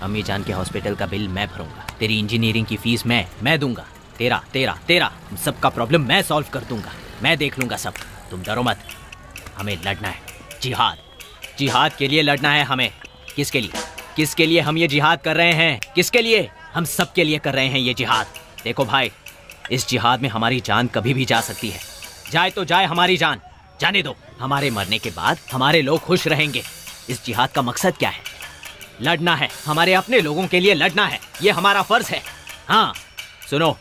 अम्मी जान के हॉस्पिटल का बिल मैं भरूंगा, तेरी इंजीनियरिंग की फीस मैं दूंगा, तेरा तेरा तेरा सबका प्रॉब्लम मैं सॉल्व कर दूंगा, मैं देख लूंगा सब। तुम डरो मत, हमें लड़ना है, जिहाद, जिहाद के लिए लड़ना है हमें। किसके लिए, किसके लिए हम ये जिहाद कर रहे हैं? किसके लिए? हम सब के लिए कर रहे हैं ये जिहाद। देखो भाई, इस जिहाद में हमारी जान कभी भी जा सकती है, जाए तो जाए हमारी जान, जाने दो। हमारे मरने के बाद हमारे लोग खुश रहेंगे। इस जिहाद का मकसद क्या है? लड़ना है, हमारे अपने लोगों के लिए लड़ना है, ये हमारा फर्ज है। हाँ सुनो,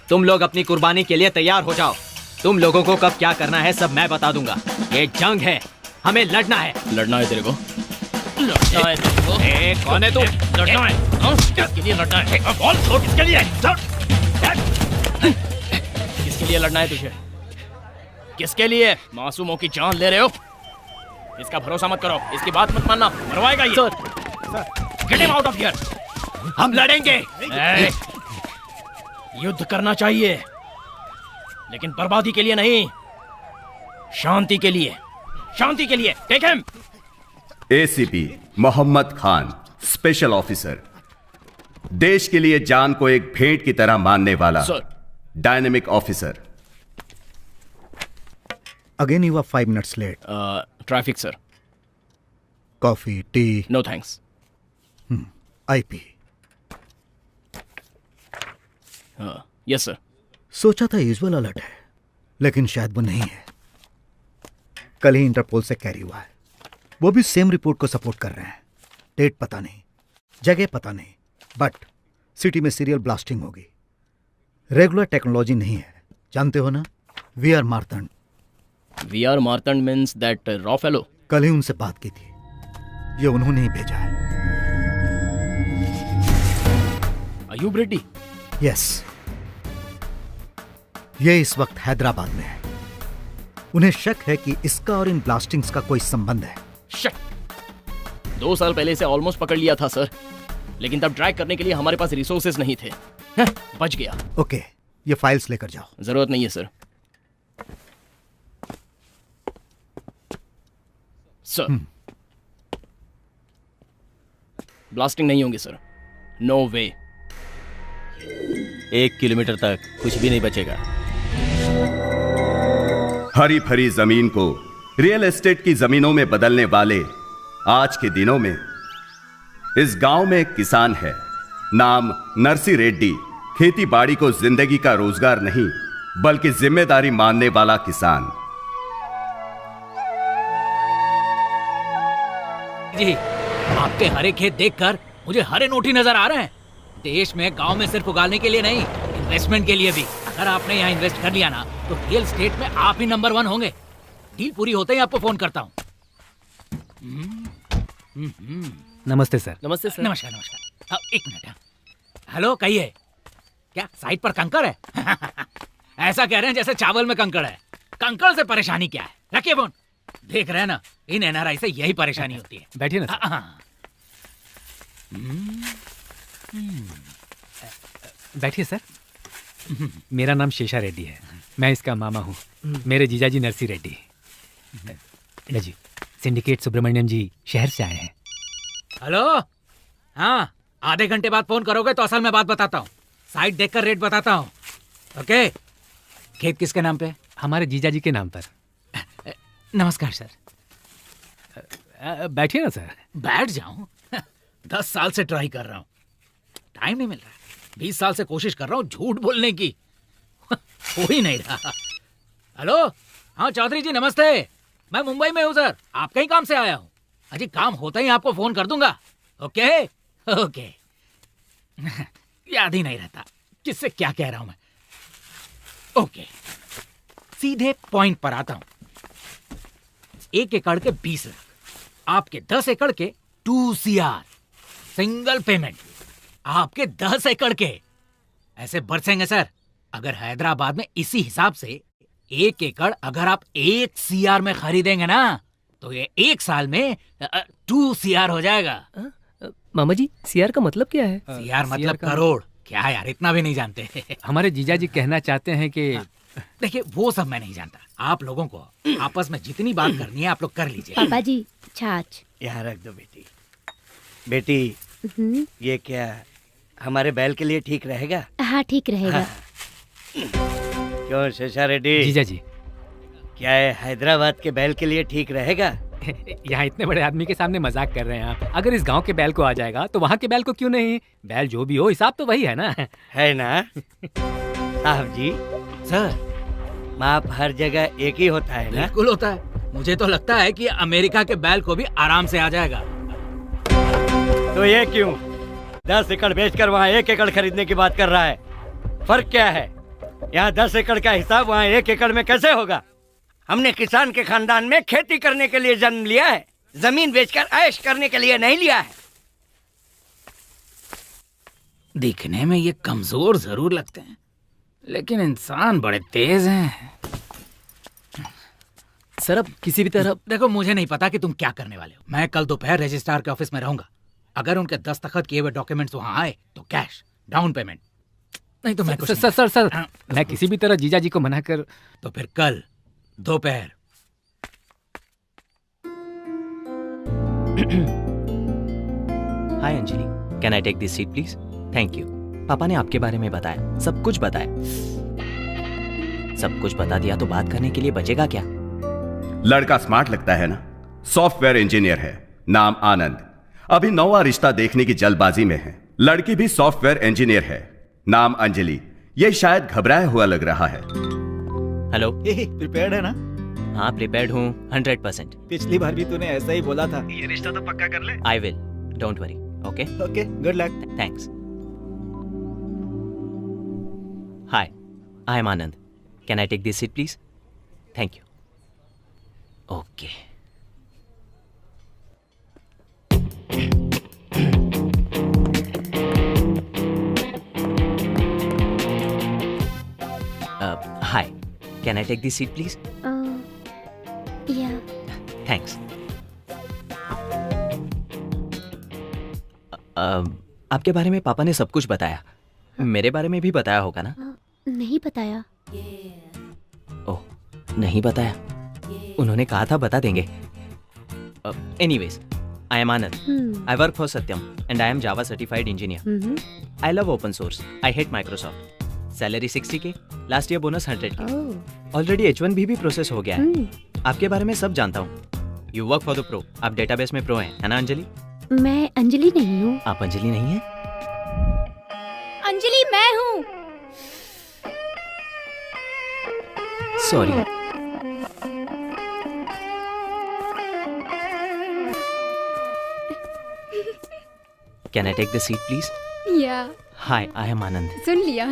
तुम लोग अपनी कुर्बानी के लिए तैयार हो जाओ। तुम लोगों को कब क्या करना है सब मैं बता दूंगा। ये जंग है, हमें लड़ना है। लड़ना है तेरे को? लड़ना है तेरे को? कौन है तू? लड़ना है? किसके लिए लड़ना है? बोल, किसके लिए? किसके लिए लड़ना है तुझे? किसके लिए? मासूमों की जान ले रहे हो? इसका भरोसा मत करो, इसकी बात मत मानना, मरवाएगा ये। Get him out of here. हम लड़ेंगे। युद्ध करना चाहिए, लेकिन बर्बादी के लिए नहीं, शांति के लिए, शांति के लिए। Take him. ACP Mohammed Khan, special officer, देश के लिए जान को एक भेंट की तरह मानने वाला dynamic officer. Again you are 5 minutes late. Traffic sir. Coffee, tea. No thanks. IP. Yes sir. सोचा था यूजुअल अलर्ट है, लेकिन शायद वो नहीं है। कल ही इंटरपोल से कैरी हुआ है, वो भी सेम रिपोर्ट को सपोर्ट कर रहे हैं। डेट पता नहीं, जगह पता नहीं, बट सिटी में सीरियल ब्लास्टिंग होगी। रेगुलर टेक्नोलॉजी नहीं है, जानते हो ना? We are Martand. We are Martand means that रॉ फेलो? कल ही उनसे बात की थी, ये उन्होंने ही भेजा है। अयूब रेड्डी? यस, ये इस वक्त हैदराबाद में है। उन्हें शक है कि इसका और इन ब्लास्टिंग्स का कोई संबंध है। शक? 2 साल पहले इसे ऑलमोस्ट पकड़ लिया था सर, लेकिन तब ट्रैक करने के लिए हमारे पास रिसोर्सेज नहीं थे। बच गया। ओके, ये फाइल्स लेकर जाओ। जरूरत नहीं है सर। सर ब्लास्टिंग नहीं होंगे सर, नो वे। 1 किलोमीटर तक कुछ भी नहीं बचेगा। हरी भरी जमीन को रियल एस्टेट की जमीनों में बदलने वाले आज के दिनों में इस गांव में एक किसान है, नाम नरसी रेड्डी। खेती बाड़ी को जिंदगी का रोजगार नहीं बल्कि जिम्मेदारी मानने वाला किसान। जी, आपके हरे खेत देखकर मुझे हरे नोट ही नजर आ रहे हैं। देश में, गांव में सिर्फ उगाने के लिए नहीं, इन्वेस्टमेंट के लिए भी। अगर आपने यहाँ इन्वेस्ट कर लिया ना, तो रियल स्टेट में आप ही नंबर 1 होंगे। डील पूरी होते ही आपको फोन करता हूँ। नमस्ते सर। नमस्ते सर। नमस्कार नमस्कार। 1 मिनट। हेलो, कहिए। क्या साइड पर कंकड़ है? ऐसा कह रहे हैं जैसे चावल में कंकड़ है। कंकड़ से परेशानी क्या है? रखिए फोन। देख रहे हैं ना, इन एनआरआई से यही परेशानी होती है। बैठिए ना सर। बैठिए सर। मेरा नाम शेषा रेड्डी है, मैं इसका मामा हूँ। मेरे जीजाजी नरसी रेड्डी। जी, सिंडिकेट सुब्रमण्यम जी शहर से आए हैं। हेलो, हाँ, आधे घंटे बाद फोन करोगे तो असल में बात बताता हूँ। साइट देखकर रेट बताता हूँ। ओके। खेत किसके नाम पे? हमारे जीजाजी के नाम पर। नमस्कार सर। बैठिए ना सर। बैठ जाऊं? 10 साल से ट्राई कर रहा हूँ, टाइम नहीं मिल रहा है। 20 साल से कोशिश कर रहा हूँ झूठ बोलने की, हो ही नहीं रहा। हेलो, हाँ चौधरी जी नमस्ते। मैं मुंबई में हूँ सर, आपके ही काम से आया हूँ। अजी काम होता ही आपको फोन कर दूंगा। Okay okay. याद ही नहीं रहता किससे क्या कह रहा हूं मैं। ओके, सीधे पॉइंट पर आता हूं। 1 एकड़ के 20 लाख, आपके 10 एकड़ के 2 CR सिंगल पेमेंट। आपके 10 एकड़ के ऐसे बरसेंगे सर। अगर हैदराबाद में इसी हिसाब से 1 एकड़ अगर आप 1 CR में खरीदेंगे ना, तो ये 1 साल में 2 CR हो जाएगा। मामा जी, CR का मतलब क्या है? CR मतलब करोड़। क्या यार, इतना भी नहीं जानते? हमारे जीजा जी कहना चाहते हैं कि देखिए, वो सब मैं नहीं जानता। आप लोगों को आपस में जितनी बात करनी है आप लोग कर लीजिए। पापा जी, छाछ। यहाँ रख दो बेटी। बेटी, ये क्या हमारे बैल के लिए ठीक रहेगा? हाँ ठीक रहेगा। क्यों शेषा रेड्डी? जीजा जी, क्या है हैदराबाद के बैल के लिए ठीक रहेगा? यहाँ इतने बड़े आदमी के सामने मजाक कर रहे हैं आप। अगर इस गांव के बैल को आ जाएगा तो वहाँ के बैल को क्यों नहीं? बैल जो भी हो, हिसाब तो वही है ना। है ना साहब जी? सर, माप हर जगह एक ही होता है ना? बिल्कुल होता है। मुझे तो लगता है कि अमेरिका के बैल को भी आराम से आ जाएगा। तो ये क्यों 10 एकड़ बेचकर वहाँ 1 एकड़ खरीदने की बात कर रहा है? फर्क क्या है? यहाँ 10 एकड़ का हिसाब वहाँ 1 एकड़ में कैसे होगा? हमने किसान के खानदान में खेती करने के लिए जन्म लिया है, जमीन बेचकर ऐश करने के लिए नहीं लिया है। दिखने में ये कमजोर जरूर लगते हैं, लेकिन इंसान बड़े तेज हैं। सर अब किसी भी तरह देखो, मुझे नहीं पता कि तुम क्या करने वाले हो। मैं कल दोपहर रजिस्ट्रार के ऑफिस में रहूंगा। अगर उनके दस्तखत किए हुए डॉक्यूमेंट्स वहां आए तो कैश डाउन पेमेंट, नहीं तो मैं कुछ सर मैं किसी भी तरह जीजा जी को मना कर। तो फिर कल दोपहर। Hi Anjali, can I take this seat please? Thank you. पापा ने आपके बारे में बताया, सब कुछ बताया। सब कुछ बता दिया तो बात करने के लिए बचेगा क्या? लड़का स्मार्ट लगता है ना? सॉफ्टवेयर इंजीनियर है, नाम आनंद। अभी नौवां रिश्ता देखने की जल्दबाजी में है। लड़की भी सॉफ्टवेयर इंजीनियर है, नाम अंजलि। ये शायद घबराया हुआ लग रहा है। हेलो, प्रिपेयर्ड है ना? हाँ प्रिपेयर्ड हूँ 100%। पिछली बार भी तूने ऐसा ही बोला था। ये रिश्ता तो पक्का कर ले। I will, don't worry. Okay okay, good luck. Thanks. Hi, I am Anand. Can I take this seat please? Thank you. Okay. Hi, can I take this seat please? Yeah. Thanks. आपके बारे में पापा ने सब कुछ बताया। मेरे बारे में भी बताया होगा ना? नहीं बताया। ओह, नहीं बताया। उन्होंने कहा था बता देंगे। Anyways, I am Anand. I work for Satyam and I am Java certified engineer. I love open source. I hate Microsoft. Salary 60K, last year bonus 100K। Already H1B भी प्रोसेस हो गया है। आपके बारे में सब जानता हूँ। You work for the pro. आप डेटाबेस में प्रो हैं, है ना अंजलि? मैं अंजलि नहीं हूँ। आप अंजलि नहीं हैं? अंजलि मैं हूँ। Sorry. Can I take the seat please? Yeah. Hi, I am आनंद। सुन लिया।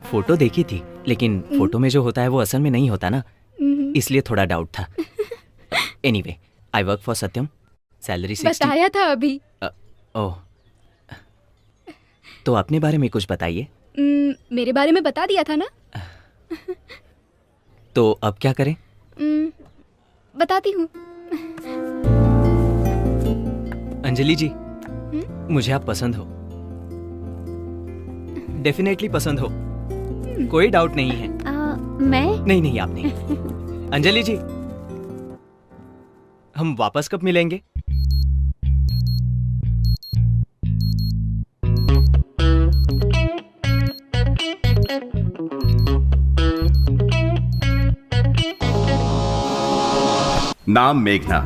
फोटो देखी थी, लेकिन फोटो में जो होता है वो असल में नहीं होता ना, इसलिए थोड़ा डाउट था। Anyway, I work for Satyam. Salary 60। बताया था अभी। ओह, तो अपने बारे में कुछ बताइए। मेरे बारे में बता दिया था ना। तो अब क्या करें? बताती हूँ। अंजलि जी, मुझे आप पसंद हो। डेफिनेटली पसंद हो, कोई डाउट नहीं है। मैं? नहीं, आप नहीं। अंजलि जी, हम वापस कब मिलेंगे? नाम मेघना,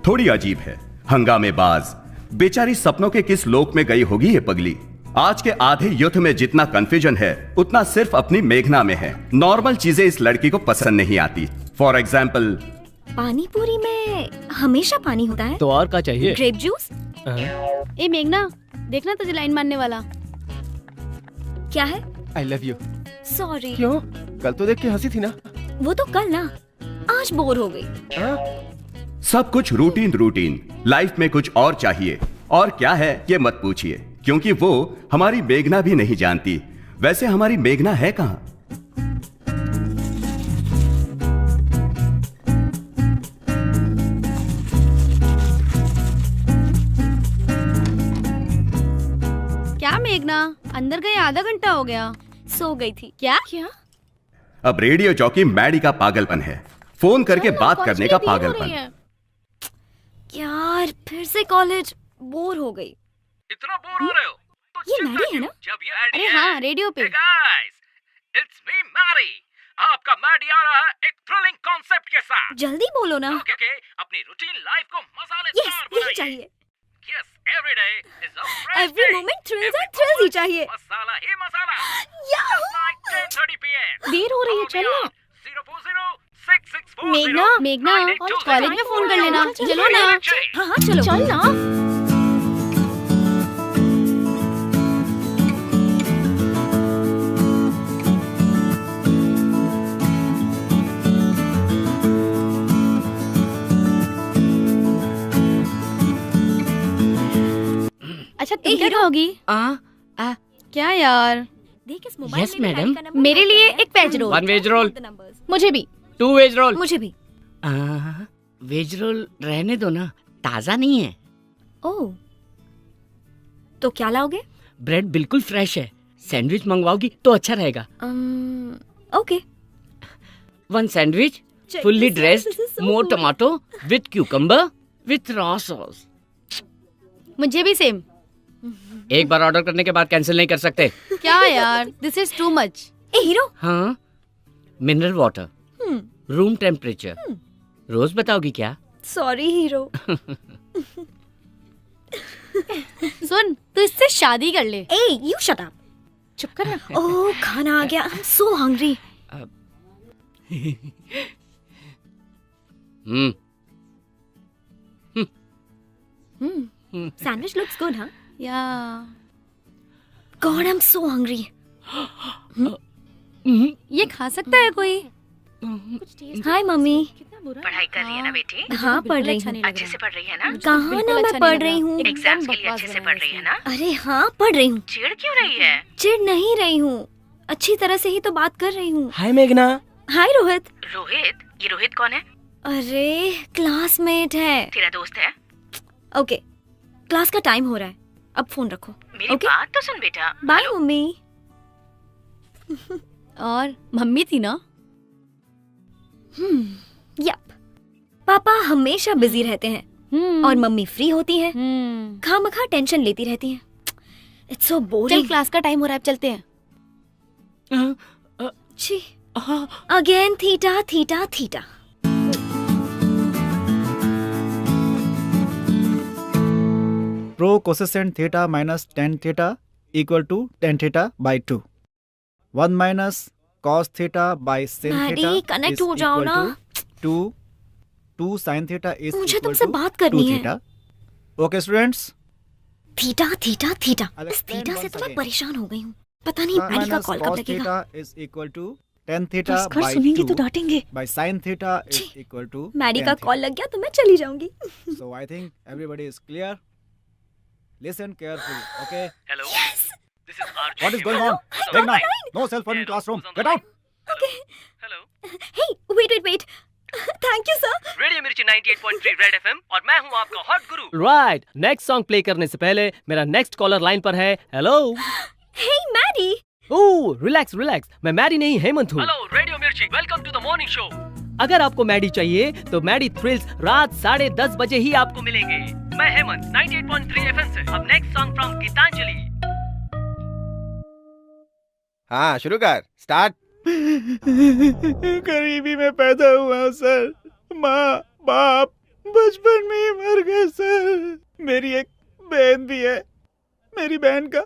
थोड़ी अजीब है, हंगामेबाज। बेचारी सपनों के किस लोक में गई होगी ये पगली। आज के आधे युद्ध में जितना कंफ्यूजन है उतना सिर्फ अपनी मेघना में है। नॉर्मल चीजें इस लड़की को पसंद नहीं आती। फॉर एग्जाम्पल, पानी पूरी में हमेशा पानी होता है। तो और क्या चाहिए? Grape juice. ए मेघना, देखना तुझे लाइन मारने वाला। क्या है? आई लव यू। सॉरी। क्यों? कल तो देख के हंसी थी ना। वो तो कल ना, आज बोर हो गई। सब कुछ रूटीन। लाइफ में कुछ और चाहिए। और क्या है ये मत पूछिए, क्योंकि वो हमारी मेघना भी नहीं जानती। वैसे हमारी मेघना है कहां? क्या मेघना, अंदर गए आधा घंटा हो गया। सो गई थी क्या? अब रेडियो जॉकी मैडी का पागलपन है, फोन करके बात करने का पागलपन। यार फिर से कॉलेज, बोर हो गई। इतना बोर हो रहे हो तो ये मैडी है ना? जब ये अरे हाँ, रेडियो पे। Guys, it's me Maddie. आपका मैडी आ रहा है एक थ्रिलिंग कॉन्सेप्ट के साथ। जल्दी बोलो ना। ओके, अपनी रूटीन लाइफ को मसालेदार यही बनाइए। चाहिए। Yes, every day is a fresh every moment thrills and thrills ही चाहिए। मसाला ही मसाला। याहू! 10:30 PM। देर हो रही है, चल ना। 0406640। मेघना कॉलेज में फोन कर लेना। चलो ना। हाँ हाँ चलो। चल ना। अच्छा तुम क्या खाओगी? क्या यार? देख इस मोबाइल Yes, में madam. मैडी का नंबर मेरे लिए एक वेज रोल। 1 वेज रोल, मुझे भी। 2 वेज रोल। मुझे भी। वेज रोल रहने दो ना, ताजा नहीं है। ओह, तो क्या लाओगे? ब्रेड बिल्कुल फ्रेश है। सैंडविच मंगवाओगी तो अच्छा रहेगा। Okay. 1 sandwich, fully dressed, more tomato with cucumber with raw sauce. मुझे भी सेम। एक बार ऑर्डर करने के बाद कैंसिल नहीं कर सकते। क्या यार, दिस इज टू मच। ए हीरो। हाँ, मिनरल वाटर, रूम टेम्परेचर। रोज बताओगी क्या? Sorry hero. सुन, तू इससे शादी कर ले। ए यू शट अप। चुप कर ना। ओह खाना आ गया। I am so hungry. Sandwich looks good, huh? Yeah. God, I'm so hungry. ये खा सकता है कोई? हाय मम्मी। पढ़ाई कर रही है ना बेटी? हाँ पढ़ रही हूँ। अच्छे से पढ़ रही है ना? कहाँ ना मैं पढ़ रही हूँ। एग्जाम्स के लिए अच्छे से पढ़ रही है ना? अरे हाँ पढ़ रही हूँ। चिढ़ क्यों रही है? चिढ़ नहीं रही हूँ, अच्छी तरह से ही तो बात कर रही हूँ। हाय मेघना। हाय रोहित। रोहित? ये रोहित कौन है? अरे क्लासमेट है। तेरा दोस्त है? ओके, क्लास का टाइम हो रहा है, अब फोन रखो। मेरी बात तो सुन बेटा। Bye mummy. और मम्मी थी ना? यप, पापा हमेशा बिजी रहते हैं और मम्मी फ्री होती हैं, खामखा टेंशन लेती रहती हैं। It's so boring. चल क्लास का टाइम हो रहा है, अब चलते हैं। छी, again theta theta theta. Prove cosecant theta minus ten theta equal to ten theta by 2। 1 minus cos theta by sin Maddy, theta connect हो जाओ ना। 2 sin थीटा इज मुझे तुमसे बात करनी है। Theta. Okay students, theta theta theta. इस theta से तो मैं परेशान हो गई हूँ। पता नहीं मैडी का कॉल कब लगेगा। Theta is equal to tan theta घर बाई सुनेंगे 2 तो डांटेंगे। By sin theta is equal to Maddy का कॉल लग गया तो मैं चली जाऊंगी। So I think everybody is clear. Listen carefully, okay? Hello. Yes. This is Arjun. What is going on? Meghna, no cell phone in classroom. Get out. Okay. Hello. Hey, wait. Thank you, sir. Radio मिर्ची 98.3 red FM और मैं हूँ आपका hot गुरु। Right, next song play करने से पहले मेरा next collar line पर है। Hello. Hey, Maddie. Oh relax, मैं मैडी नहीं हेमंत हूँ। Hello radio Mirchi, welcome to the morning show. अगर आपको मैडी चाहिए तो मैडी थ्रिल्स रात 10:30 बजे ही आपको आपको मिलेंगे। मैं हेमंत 98.3 एफएम से। अब नेक्स्ट सॉन्ग फ्रॉम गीतांजलि। हाँ शुरू कर, स्टार्ट। गरीबी में पैदा हुआ सर, माँ बाप बचपन में ही मर गए सर। मेरी एक बहन भी है, मेरी बहन का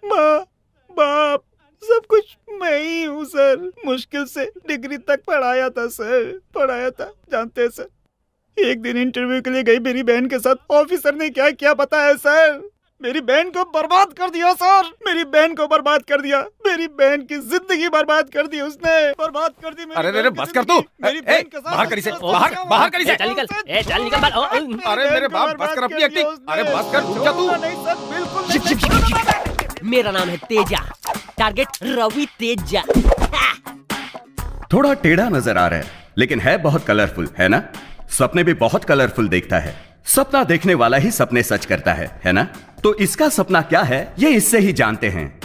माँ बाप सब कुछ मैं ही हूँ सर। मुश्किल से डिग्री तक पढ़ाया था जानते हैं सर। एक दिन इंटरव्यू के लिए गई मेरी बहन के साथ, ऑफिसर ने क्या क्या पता है सर, मेरी बहन को बर्बाद कर दिया सर। मेरी बहन की जिंदगी बर्बाद कर दी उसने, बर्बाद कर दी। अरे बस कर तू, मेरी बहन के साथ बाहर कर इसे, बाहर कर इसे। चल निकल बाहर। अरे मेरे बाप, बस कर अपनी एक्टिंग। अरे बस कर, रुक जा तू। नहीं सर, बिल्कुल। मेरा नाम है तेजा, टारगेट रवि तेजा। थोड़ा टेढ़ा नजर आ रहा है लेकिन है बहुत कलरफुल, है ना? सपने भी बहुत कलरफुल देखता है। सपना देखने वाला ही सपने सच करता है ना? तो इसका सपना क्या है ये इससे ही जानते हैं।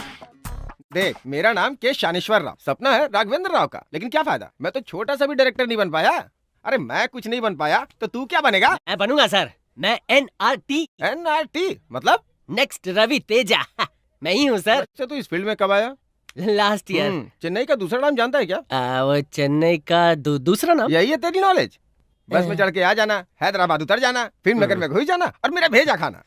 देख, मेरा नाम के शानेश्वर राव, सपना है राघवेंद्र राव का, लेकिन क्या फायदा, मैं तो छोटा सा भी डायरेक्टर नहीं बन पाया। अरे मैं कुछ नहीं बन पाया तो तू क्या बनेगा? मैं बनूंगा सर, मैं NRT मतलब नेक्स्ट रवि तेजा मैं ही हूँ सर। अच्छा, तो इस फील्ड में कब आया? Last year. चेन्नई का दूसरा नाम जानता है क्या? वो चेन्नई का दूसरा नाम यही है तेरी नॉलेज? बस में चढ़ के आ जाना, हैदराबाद उतर जाना, फिल्म नगर में घुस जाना और मेरा भेजा खाना।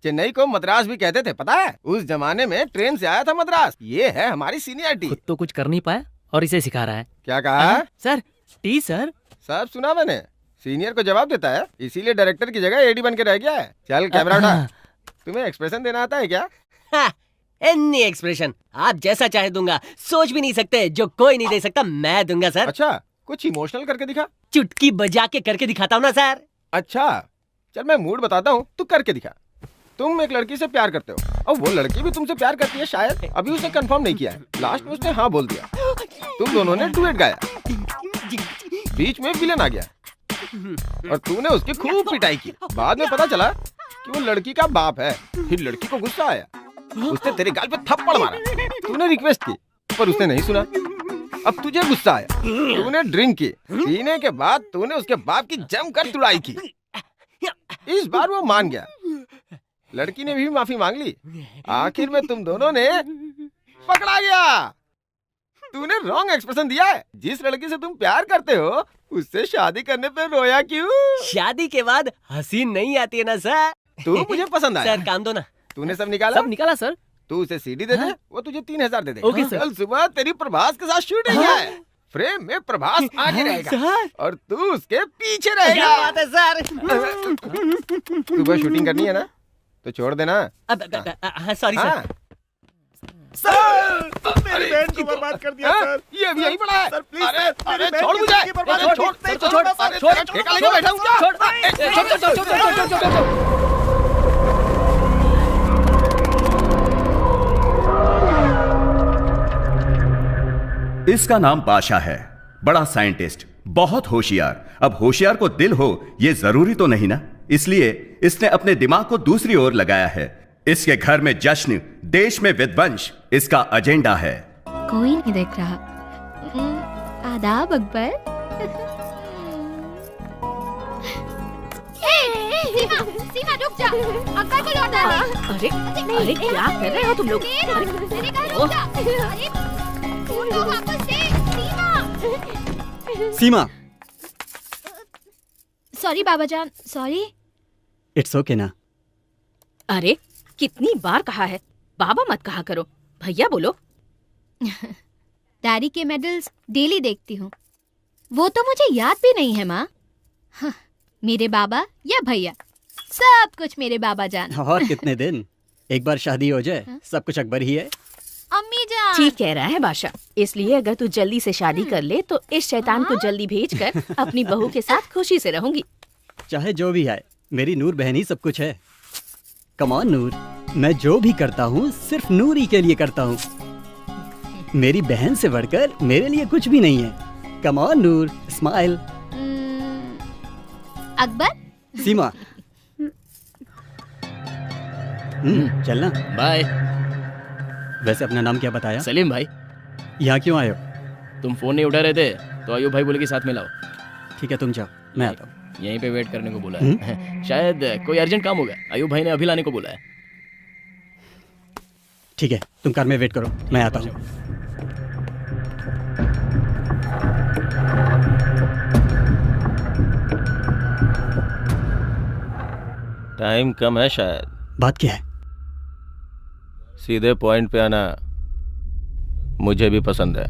चेन्नई को मद्रास भी कहते थे, पता है? उस जमाने में ट्रेन से आया था मद्रास। ये है हमारी सीनियरिटी। खुद तो कुछ कर नहीं पाया और इसे सिखा रहा है। क्या कहा? Sir T sir. सब सुना मैंने। सीनियर को जवाब देता है, इसीलिए डायरेक्टर की जगह एडी बन के रह गया है। चल कैमरा उठा। तुम्हें एक्सप्रेशन देना आता है क्या? एनी एक्सप्रेशन आप जैसा चाहे दूंगा। सोच भी नहीं सकते, जो कोई नहीं दे सकता मैं दूंगा सर। अच्छा, कुछ इमोशनल करके दिखा। चुटकी बजा के करके दिखाता हूँ ना सर। अच्छा चल, मैं मूड बताता हूँ, तू करके दिखा। तुम एक लड़की से प्यार करते हो और वो लड़की भी तुमसे प्यार करती है शायद। अभी उसने कंफर्म नहीं किया है, लास्ट में उसने हाँ बोल दिया। तुम दोनों ने डुएट गाया, बीच में विलेन आ गया और तूने उसकी खूब पिटाई की। बाद में पता चला कि वो लड़की का बाप है। फिर लड़की को गुस्सा आया, उसने तेरे गाल पे थप्पड़ मारा। तूने रिक्वेस्ट की पर उसने नहीं सुना। अब तुझे गुस्सा आया, तूने ड्रिंक की। पीने के बाद तूने उसके बाप की जमकर तुड़ाई की। इस बार वो मान गया, लड़की ने भी माफी मांग ली। आखिर में तुम दोनों ने पकड़ा गया। तूने रॉन्ग एक्सप्रेशन दिया है। जिस लड़की से तुम प्यार करते हो उससे शादी करने पे रोया क्यों? शादी के बाद हंसी नहीं आती है ना सर। तू मुझे पसंद आया। सर काम दो ना। तूने सब निकाला? सब निकाला सर। तू उसे सीडी दे दे, वो तुझे 3000 दे दे। Okay sir. कल सुबह तेरी प्रभास के साथ शूटिंग है। फ्रेम में प्रभास आगे रहेगा और तू उसके पीछे रहेगा। क्या बात है सर। सुबह शूटिंग करनी है ना, तो छोड़ देना। Sorry sir. सर मेरी बहन को बर्बाद कर दिया सर। ये अभी यहीं पड़ा है सर प्लीज। अरे छोड़ मुझे। अरे छोड़ ठेका लेके बैठा हूँ क्या? इसका नाम बादशाह है, बड़ा साइंटिस्ट, बहुत होशियार। अब होशियार को दिल हो ये जरूरी तो नहीं ना, इसलिए इसने अपने दिमाग को दूसरी ओर लगाया है। इसके घर में जश्न, देश में विध्वंस इसका एजेंडा है। कोई नहीं देख रहा। आदाब अकबर। सीमा, सीमा रुक जा। अकबर को लौटा दे। अरे अरे क्या कर रहे हो तुम लोग? मैंने कहा रुक जा। अरे तो वापस दे। सीमा। सॉरी बाबा जान, सॉरी। इट्स ओके ना। अरे कितनी बार कहा है बाबा मत कहा करो, भैया बोलो। डैडी के मेडल्स डेली देखती हूँ, वो तो मुझे याद भी नहीं है माँ। हाँ, मेरे बाबा या भैया, सब कुछ मेरे बाबा जान। और कितने दिन, एक बार शादी हो जाए सब कुछ अकबर ही है। अम्मी जान। ठीक कह रहा है बादशाह, इसलिए अगर तू जल्दी से शादी कर ले तो इस शैतान को जल्दी भेजकर अपनी बहू के साथ खुशी से रहूंगी। चाहे जो भी है, मेरी नूर बहन ही सब कुछ है। कम ऑन नूर, मैं जो भी करता हूँ सिर्फ नूर ही के लिए करता हूँ। मेरी बहन से बढ़कर मेरे लिए कुछ भी नहीं है। Come on Noor, smile. Akbar. Seema. चलना। बाय। वैसे अपना नाम क्या बताया? सलीम भाई। यहाँ क्यों आए हो? तुम फोन नहीं उठा रहे थे तो अयूब भाई बोले कि साथ में लाओ। ठीक है तुम जाओ, मैं आता हूँ। यहीं पे वेट करने को बोला है। शायद कोई अर्जेंट काम होगा, अयूब भाई ने अभी लाने को बोला है। ठीक है तुम कार में वेट करो, मैं आता हूँ। टाइम कम है शायद। बात क्या है? सीधे पॉइंट पे आना मुझे भी पसंद है।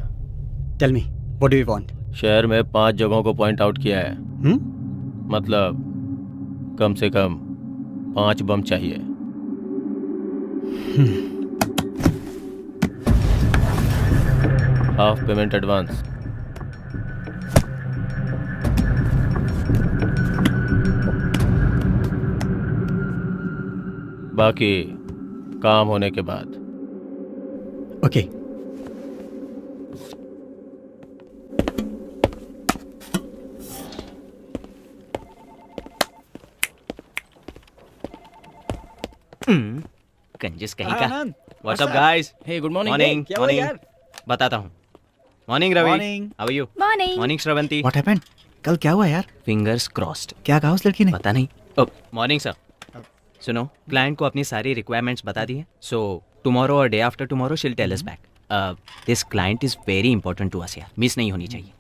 Tell me, what do you want? शहर में 5 जगहों को पॉइंट आउट किया है। मतलब कम से कम 5 बम चाहिए। Half payment advance. बाकी काम होने के बाद। ओके। कंजूस कहीं का। What's up guys? Hey good morning. Morning morning. बताता हूँ। Morning Ravi. Morning. How are you? Morning. Morning Shravanti. What happened? कल क्या हुआ यार? Fingers crossed. क्या कहा उस लड़की ने? पता नहीं, मॉर्निंग सर। सुनो, क्लाइंट को अपनी सारी रिक्वायरमेंट्स बता दी है, सो टुमारो और day after tomorrow she'll tell us back. This client is very important to us यार, मिस नहीं होनी चाहिए।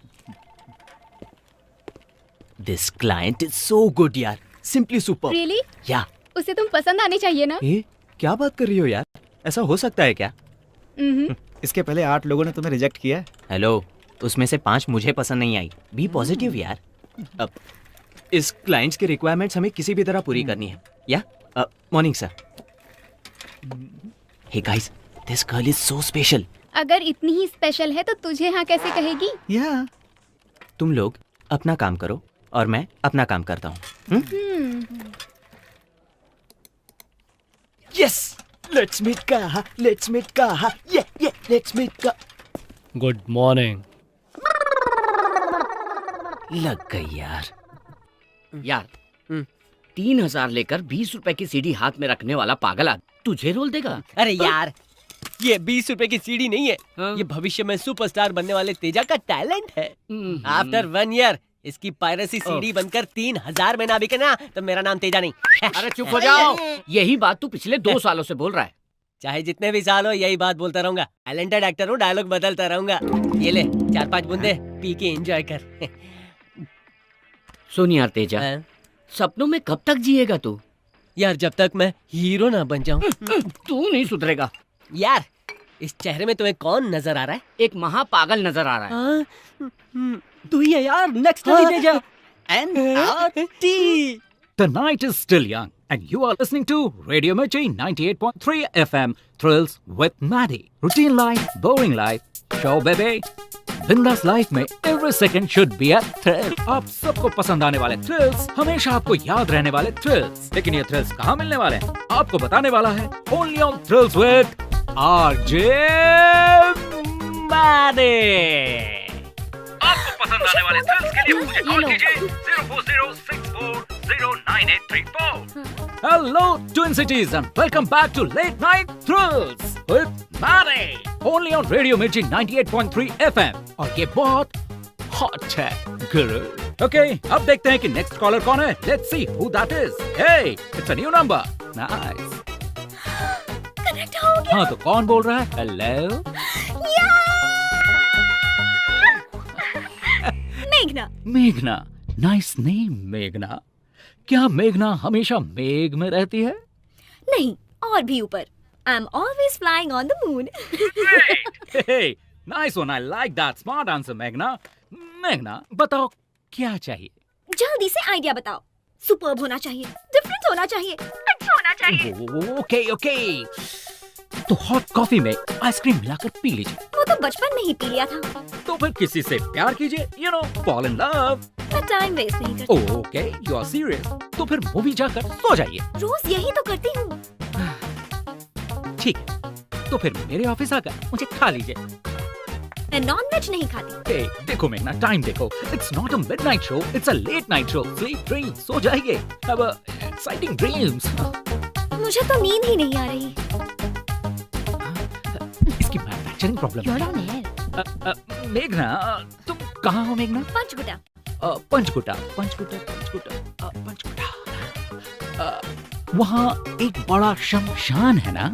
This client is so good यार, सिंपली सुपर। रियली? या उसे तुम पसंद आनी चाहिए ना? क्या बात कर रही हो यार, ऐसा हो सकता है क्या? इसके पहले 8 लोगों ने तुम्हें रिजेक्ट किया है। हेलो, उसमें से 5 मुझे पसंद नहीं आई। बी पॉजिटिव यार। अब इस क्लाइंट्स की रिक्वायरमेंट्स हमें किसी भी तरह पूरी करनी है। या morning sir. Hey guys, this girl is so special. अगर इतनी ही स्पेशल है तो तुझे हाँ कैसे कहेगी? या तुम लोग अपना काम करो और मैं अपना काम करता हूँ। यस, लेट्स मीट कहा, लेट्स मीट कहा, ये लेट्स मीट का। Good morning. लग गई यार। यार 3000 लेकर 20 रुपए की सीढ़ी हाथ में रखने वाला पागल तुझे रोल देगा? अरे यार, ये 20 रुपए की सीढ़ी नहीं है, ये भविष्य में सुपरस्टार बनने वाले तेजा का टैलेंट है। आफ्टर 1 ईयर इसकी पायरेसी सीडी बनकर 3000 में ना बिके ना तो मेरा नाम तेजा नहीं। अरे चुप हो जाओ, यही बात तू पिछले 2 सालों से बोल रहा है। चाहे जितने भी साल हो यही बात बोलता रहूंगा। टैलेंटेड एक्टर हूँ, डायलॉग बदलता रहूंगा। ये ले 4-5 बूंदे पी के एंजॉय कर। सुन यार तेजा, सपनों में कब तक जिएगा तू? यार जब तक मैं हीरो ना बन जाऊं। तू नहीं सुधरेगा। यार इस चेहरे में तुम्हें कौन नजर आ रहा है? एक महापागल नजर आ रहा है। तू ही है यार, next Teja. NRT. The night is still young, and you are listening to Radio Mirchi 98.3 FM. Thrills with Maddie. Routine life, boring life. Show baby. बिंदास लाइफ में every second should be a thrill. आप सबको पसंद आने वाले thrills, हमेशा आपको याद रहने वाले थ्रिल्स। लेकिन ये थ्रिल्स कहाँ मिलने वाले हैं? आपको बताने वाला है Only on Thrills with RJ Maddie. आपको पसंद आने वाले थ्रिल्स के लिए मुझे कॉल कीजिए 04064098834। Hello, Twin Cities, and welcome back to Late Night Thrills with Maddie. Only on Radio Mirchi 98.3 FM. और ये बहुत hot है, guru. Okay, अब देखते हैं कि next caller कौन है. Let's see who that is. Hey, it's a new number. Nice. Connect हो गया। हाँ तो कौन बोल रहा है? Hello. मेघना। मेघना, nice name मेघना। क्या मेघना हमेशा मेघ में रहती है? नहीं, और भी ऊपर। I'm always flying on the moon. Hey, nice one. I like that. Smart answer, मेघना। मेघना, बताओ क्या चाहिए? जल्दी से आइडिया बताओ। सुपर्ब होना चाहिए, डिफरेंट होना चाहिए, अच्छा होना चाहिए। ओके। तो हॉट कॉफी में आइसक्रीम मिलाकर पी लीजिए। वो तो बचपन में ही पी लिया था। तो फिर किसी से प्यार कीजिए, you know, fall in love. मैं टाइम वेस्ट नहीं करती। Okay, you are serious. तो फिर मूवी जाकर सो जाइए। रोज यही तो करती हूँ। ठीक है, तो फिर मेरे ऑफिस आकर मुझे खा लीजिए। मैं नॉन-वेज नहीं खाती। Hey, देखो मेघना, टाइम देखो। It's not a midnight show, it's a late night show. Sleep, dream, सो जाइए। Have a exciting dreams. मुझे तो नींद ही नहीं आ रही। इसकी मैन्युफैक्चरिंग प्रॉब्लम है। मेघना, तुम कहाँ हो मेघना? पंचकुटा। पंचकुटा। वहाँ एक बड़ा शमशान है ना?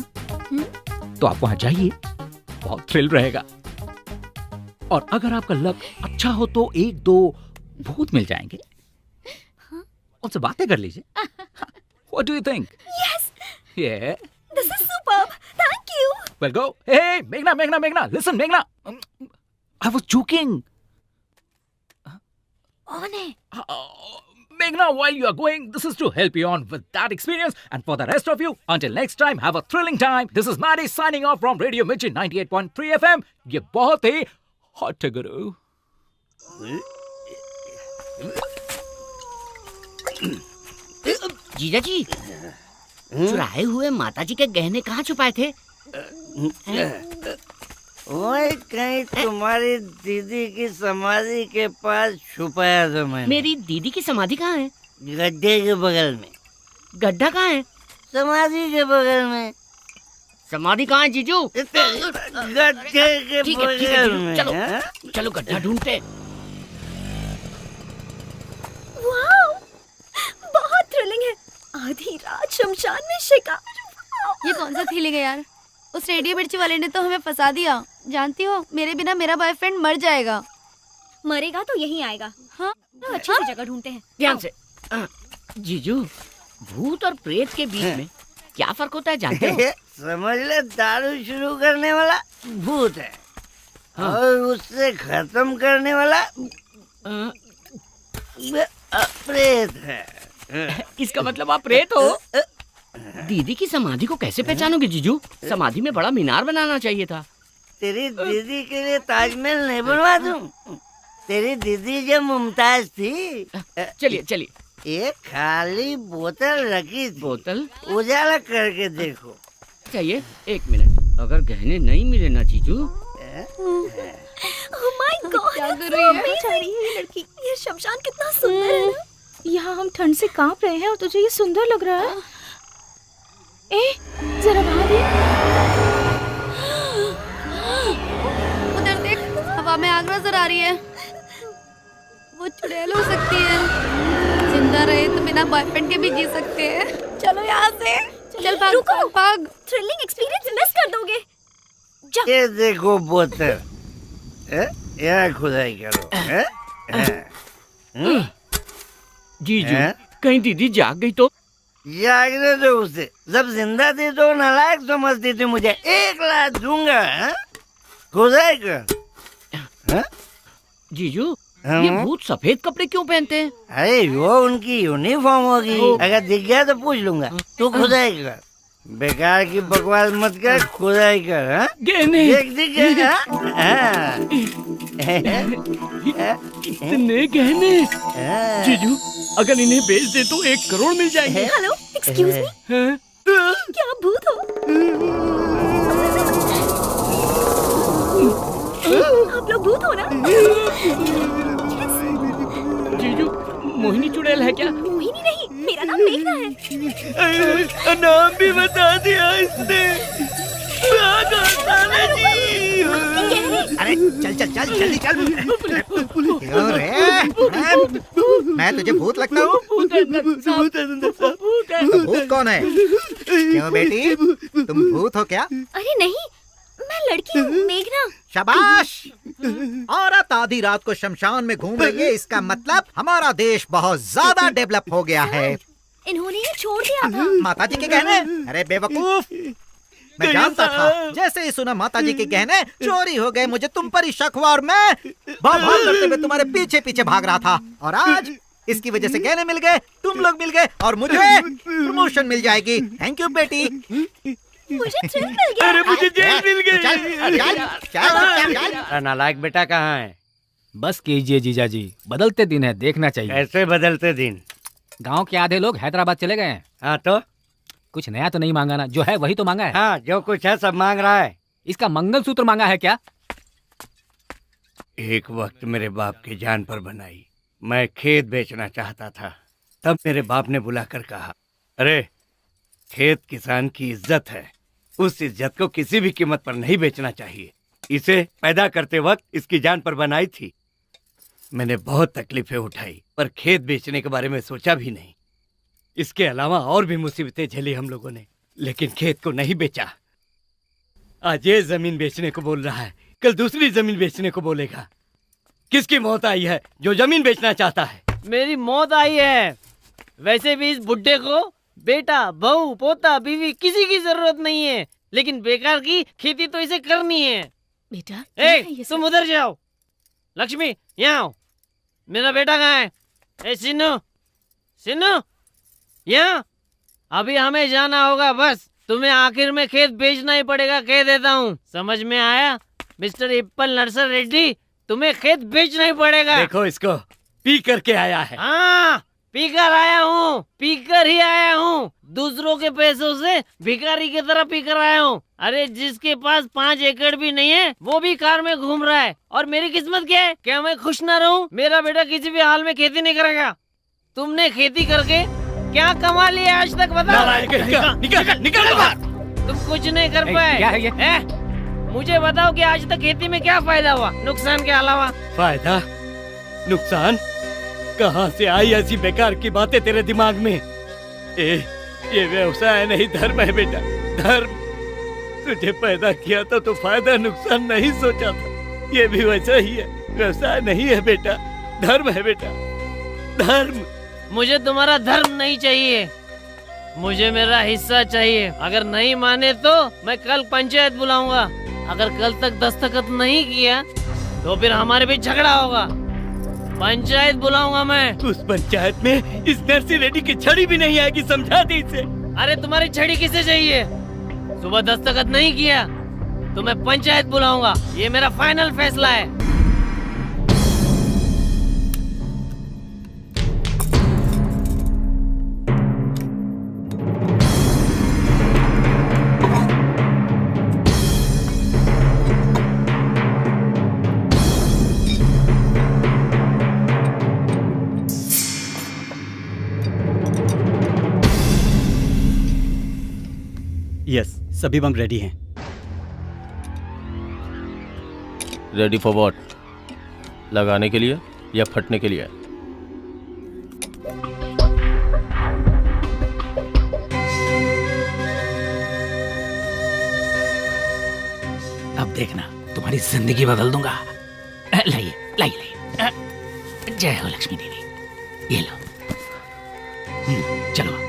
तो आप वहाँ जाइए, बहुत थ्रिल रहेगा। और अगर आपका लक अच्छा हो तो 1-2 भूत मिल जाएंगे। उनसे बातें कर लीजिए। What do you think? Yes. Yeah. This is superb. Thank you. Well, go. Hey, Meghna. Listen, Meghna. I was joking. On है। Meghna, while you are going, this is to help you on with that experience. And for the rest of you, until next time, have a thrilling time. This is Maddie signing off from Radio Mirchi 98.3 FM. ये बहुत ही hot है गुरु। जीजा जी, चुराए हुए माताजी के गहने कहाँ छुपाए थे? वही कहीं तुम्हारी दीदी की समाधि के पास छुपाया था मैंने। मेरी दीदी की समाधि कहाँ है? गड्ढे के बगल में। गड्ढा कहाँ है? समाधि के बगल में। समाधि कहाँ है जीजू? गड्ढे के बगल में। चलो गड्ढा ढूंढते। वाओ, बहुत थ्रिलिंग है। आधी रात शमशान में शिकार। ये कौन सा फीलिंग है यार? उस रेडियो मिर्ची वाले ने तो हमें फंसा दिया। जानती हो, मेरे बिना मेरा बॉयफ्रेंड मर जाएगा। मरेगा तो यहीं आएगा। हाँ, अच्छी सी जगह ढूंढते हैं। ध्यान से। जीजू, भूत और प्रेत के बीच में क्या फर्क होता है जानते हो? समझ ले, दारू शुरू करने वाला भूत है और उससे खत्म करने वाला प्रेत है। इसका मतलब आप प्रेत हो? दीदी की समाधि को कैसे पहचानोगे जीजू? समाधि में बड़ा मीनार बनाना चाहिए था। तेरी दीदी के लिए ताजमहल नहीं बनवा दूं? तेरी दीदी जब मुमताज थी। चलिए चलिए। एक खाली बोतल रखी थी। बोतल उजाला करके देखो। चाहिए 1 मिनट। अगर गहने नहीं मिले ना जीजू। Oh my God, क्या कर रही है? जा रही है ये लड़की। ये शमशान कितना सुंदर है ना। यहाँ हम ठंड से कांप रहे हैं और तुझे ये सुंदर लग रहा है। ए, जरा बाहर देख। उधर देख, हवा में आग नजर आ रही है। वो चुड़ैल हो सकती है। जिंदा रहे तो बिना बॉयफ्रेंड के भी जी सकते हैं। चलो यहाँ से। चल भाग, रुको। भाग। थ्रिलिंग एक्सपीरियंस मिस कर दोगे। ये देखो बोतल, यहाँ खुदाई करो। जीजू, कहीं दीदी जाग गई तो? जागने दो उसे। जब जिंदा थी तो नालायक समझती थी मुझे। 1 लाख दूंगा। खुदाई कर। जीजू, ये भूत सफेद कपड़े क्यों पहनते हैं? अरे वो उनकी यूनिफॉर्म होगी। अगर दिख गया तो पूछ लूंगा। तू खुदाई कर। बेकार की बकवास मत कर, खुदाई कर। गहने दिख गया। इतने गहने। जीजू, अगर इन्हें बेच दे तो 1 करोड़ मिल जाएंगे। Hello, excuse me. क्या आप भूत हो? आप लोग भूत हो ना? जीजू, मोहिनी चुड़ैल है क्या? मोहिनी नहीं, मेरा नाम मेघना है। नाम भी बता दिया इसने। अरे चल चल चल जल्दी चल। क्यों रे? मैं तुझे भूत लगता हूँ? तो भूत कौन है? क्यों बेटी, तुम भूत हो क्या? अरे नहीं, मैं लड़की हूँ, मेघना। शाबाश। औरत आधी रात को शमशान में घूम रही है, इसका मतलब हमारा देश बहुत ज्यादा डेवलप हो गया है। इन्होंने ये छोड़ दिया था। माताजी के गहने? अरे बेवकूफ, मैं जानता था। जैसे ही सुना माताजी के गहने चोरी हो गए, मुझे तुम पर ही शक हुआ और मैं भाग भाग करते हुए तुम्हारे पीछे पीछे भाग रहा था। और आज इसकी वजह से गहने मिल गए, तुम लोग मिल गए और मुझे प्रमोशन मिल जाएगी। थैंक यू बेटी। मुझे जेल मिल गया। अरे मुझे जेल मिल गई। अरे नालायक बेटा कहाँ है? बस कीजिए जीजा जी, बदलते दिन है, देखना चाहिए। कैसे बदलते दिन? गांव के आधे लोग हैदराबाद चले गए हैं। हाँ तो कुछ नया तो नहीं मांगा ना, जो है वही तो मांगा है। हाँ, जो कुछ है सब मांग रहा है। इसका मंगलसूत्र मांगा है क्या? एक वक्त मेरे बाप की जान पर बनाई। मैं खेत बेचना चाहता था, तब मेरे बाप ने बुलाकर कहा, अरे खेत किसान की इज्जत है, उस इज्जत को किसी भी कीमत पर नहीं बेचना चाहिए। इसे पैदा करते वक्त इसकी जान पर बनाई थी। मैंने बहुत तकलीफें उठाई, पर खेत बेचने के बारे में सोचा भी नहीं। इसके अलावा और भी मुसीबतें झेली हम लोगों ने, लेकिन खेत को नहीं बेचा। आज ये जमीन बेचने को बोल रहा है, कल दूसरी जमीन बेचने को बोलेगा। किसकी मौत आई है जो जमीन बेचना चाहता है? मेरी मौत आई है। वैसे भी इस बुड्ढे को बेटा, बहू, पोता, बीवी किसी की जरूरत नहीं है, लेकिन बेकार की खेती तो इसे करनी है। बेटा, तुम उधर जाओ। लक्ष्मी, यहाँ आओ। मेरा बेटा कहाँ है? ए सिन्नू, सिन्नू, यहाँ। अभी हमें जाना होगा, बस तुम्हें आखिर में खेत बेचना ही पड़ेगा, कह देता हूँ। समझ में आया मिस्टर इप्पल नरसर रेड्डी? तुम्हें खेत बेचना ही पड़ेगा। देखो इसको, पी करके आया है। हाँ, पीकर आया हूँ, पीकर ही आया हूँ। दूसरों के पैसों से भिखारी की तरह पीकर आया हूँ। अरे जिसके पास 5 एकड़ भी नहीं है वो भी कार में घूम रहा है। और मेरी किस्मत क्या है? क्या मैं खुश ना रहूं? मेरा बेटा किसी भी हाल में खेती नहीं करेगा। तुमने खेती करके क्या कमा लिया आज तक, बताओ। निकल बाहर। तुम कुछ नहीं कर पाए। क्या है ये? मुझे बताओ कि आज तक खेती में क्या फायदा हुआ नुकसान के अलावा? फायदा नुकसान कहाँ से आई ऐसी बेकार की बातें तेरे दिमाग में? ये व्यवसाय नहीं धर्म है बेटा, धर्म। तुझे पैदा किया था तो फायदा नुकसान नहीं सोचा था, ये भी वैसा ही है। व्यवसाय नहीं है बेटा, धर्म है बेटा, धर्म। मुझे तुम्हारा धर्म नहीं चाहिए, मुझे मेरा हिस्सा चाहिए। अगर नहीं माने तो मैं कल पंचायत बुलाऊंगा। अगर कल तक दस्तखत नहीं किया तो फिर हमारे बीच झगड़ा होगा। पंचायत बुलाऊंगा मैं। उस पंचायत में इस नरसी रेड्डी की छड़ी भी नहीं आएगी, समझा दी इसे। अरे तुम्हारी छड़ी किसे चाहिए? सुबह दस्तखत नहीं किया तो मैं पंचायत बुलाऊंगा, ये मेरा फाइनल फैसला है। यस, सभी बम रेडी हैं। Ready for what? लगाने के लिए या फटने के लिए? अब देखना, तुम्हारी जिंदगी बदल दूंगा। लाइए लाइए, जय हो लक्ष्मी देवी। ये लो, चलो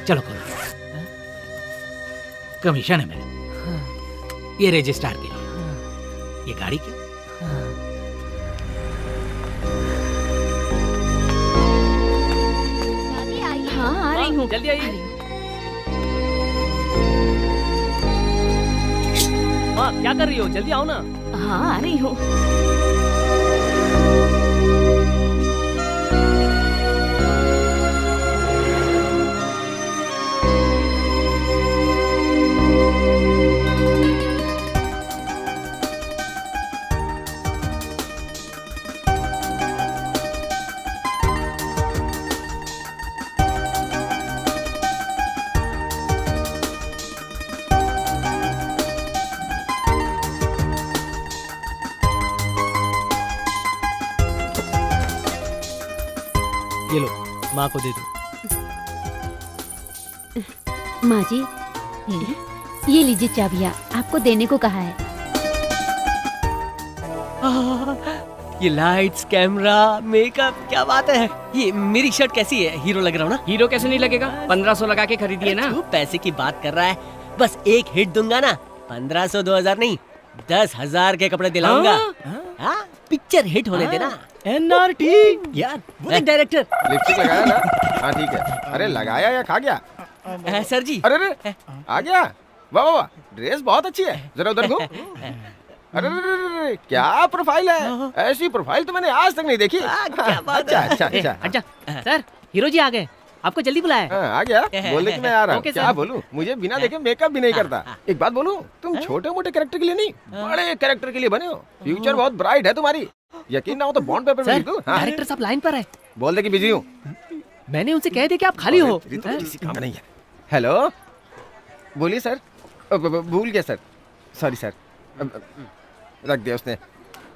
चलो खोलो। कमीशन है मेरा, ये रजिस्ट्रार के लिए, ये गाड़ी के। हाँ आ रही हूँ, जल्दी आइए। माँ क्या कर रही हो? जल्दी आओ ना। हाँ आ रही हूँ। ये लो, माँ को दे दो। माँ जी, ये लीजिए चाबियाँ, आपको देने को कहा है। ये लाइट्स, कैमरा, मेकअप, क्या बात है। ये मेरी शर्ट कैसी है? हीरो लग रहा हूँ ना? हीरो कैसे नहीं लगेगा? 1500 लगा के खरीदिए ना। तू पैसे की बात कर रहा है, बस एक हिट दूंगा ना, 1500 2000 नहीं, 10,000 के कपड़े दिलाऊंगा। हाँ, पिक्चर हिट होने देना। NRT यार, वो डायरेक्टर। लिपस्टिक लगाया ना? हाँ ठीक है। अरे लगाया या खा गया? सर जी। अरे अरे आ गया, वाह वाह वाह, ड्रेस बहुत अच्छी है, जरा उधर घूम। अरे अरे क्या प्रोफाइल है, ऐसी प्रोफाइल तो मैंने आज तक नहीं देखी। क्या बात अच्छा है। अच्छा अच्छा अच्छा सर, हीरो जी आ गए, आपको जल्दी बुलाया। आ गया, बोल दे कि मैं आ रहा हूँ। ओके, क्या सर। बोलूँ, मुझे बिना देखे मेकअप भी नहीं करता। एक बात बोलूँ, तुम छोटे मोटे कैरेक्टर के लिए नहीं, बड़े कैरेक्टर के लिए बने हो। फ्यूचर बहुत ब्राइट है तुम्हारी, यकीन ना हो तो बॉन्ड पेपर में लिख दूँ। डायरेक्टर साहब लाइन पर है। बोल दे कि बिजी हूँ। मैंने उनसे कह दिया कि आप खाली हो। किसी काम नहीं है। हेलो, बोलिए सर। भूल गया सर, सॉरी सर। रख दिया उसने।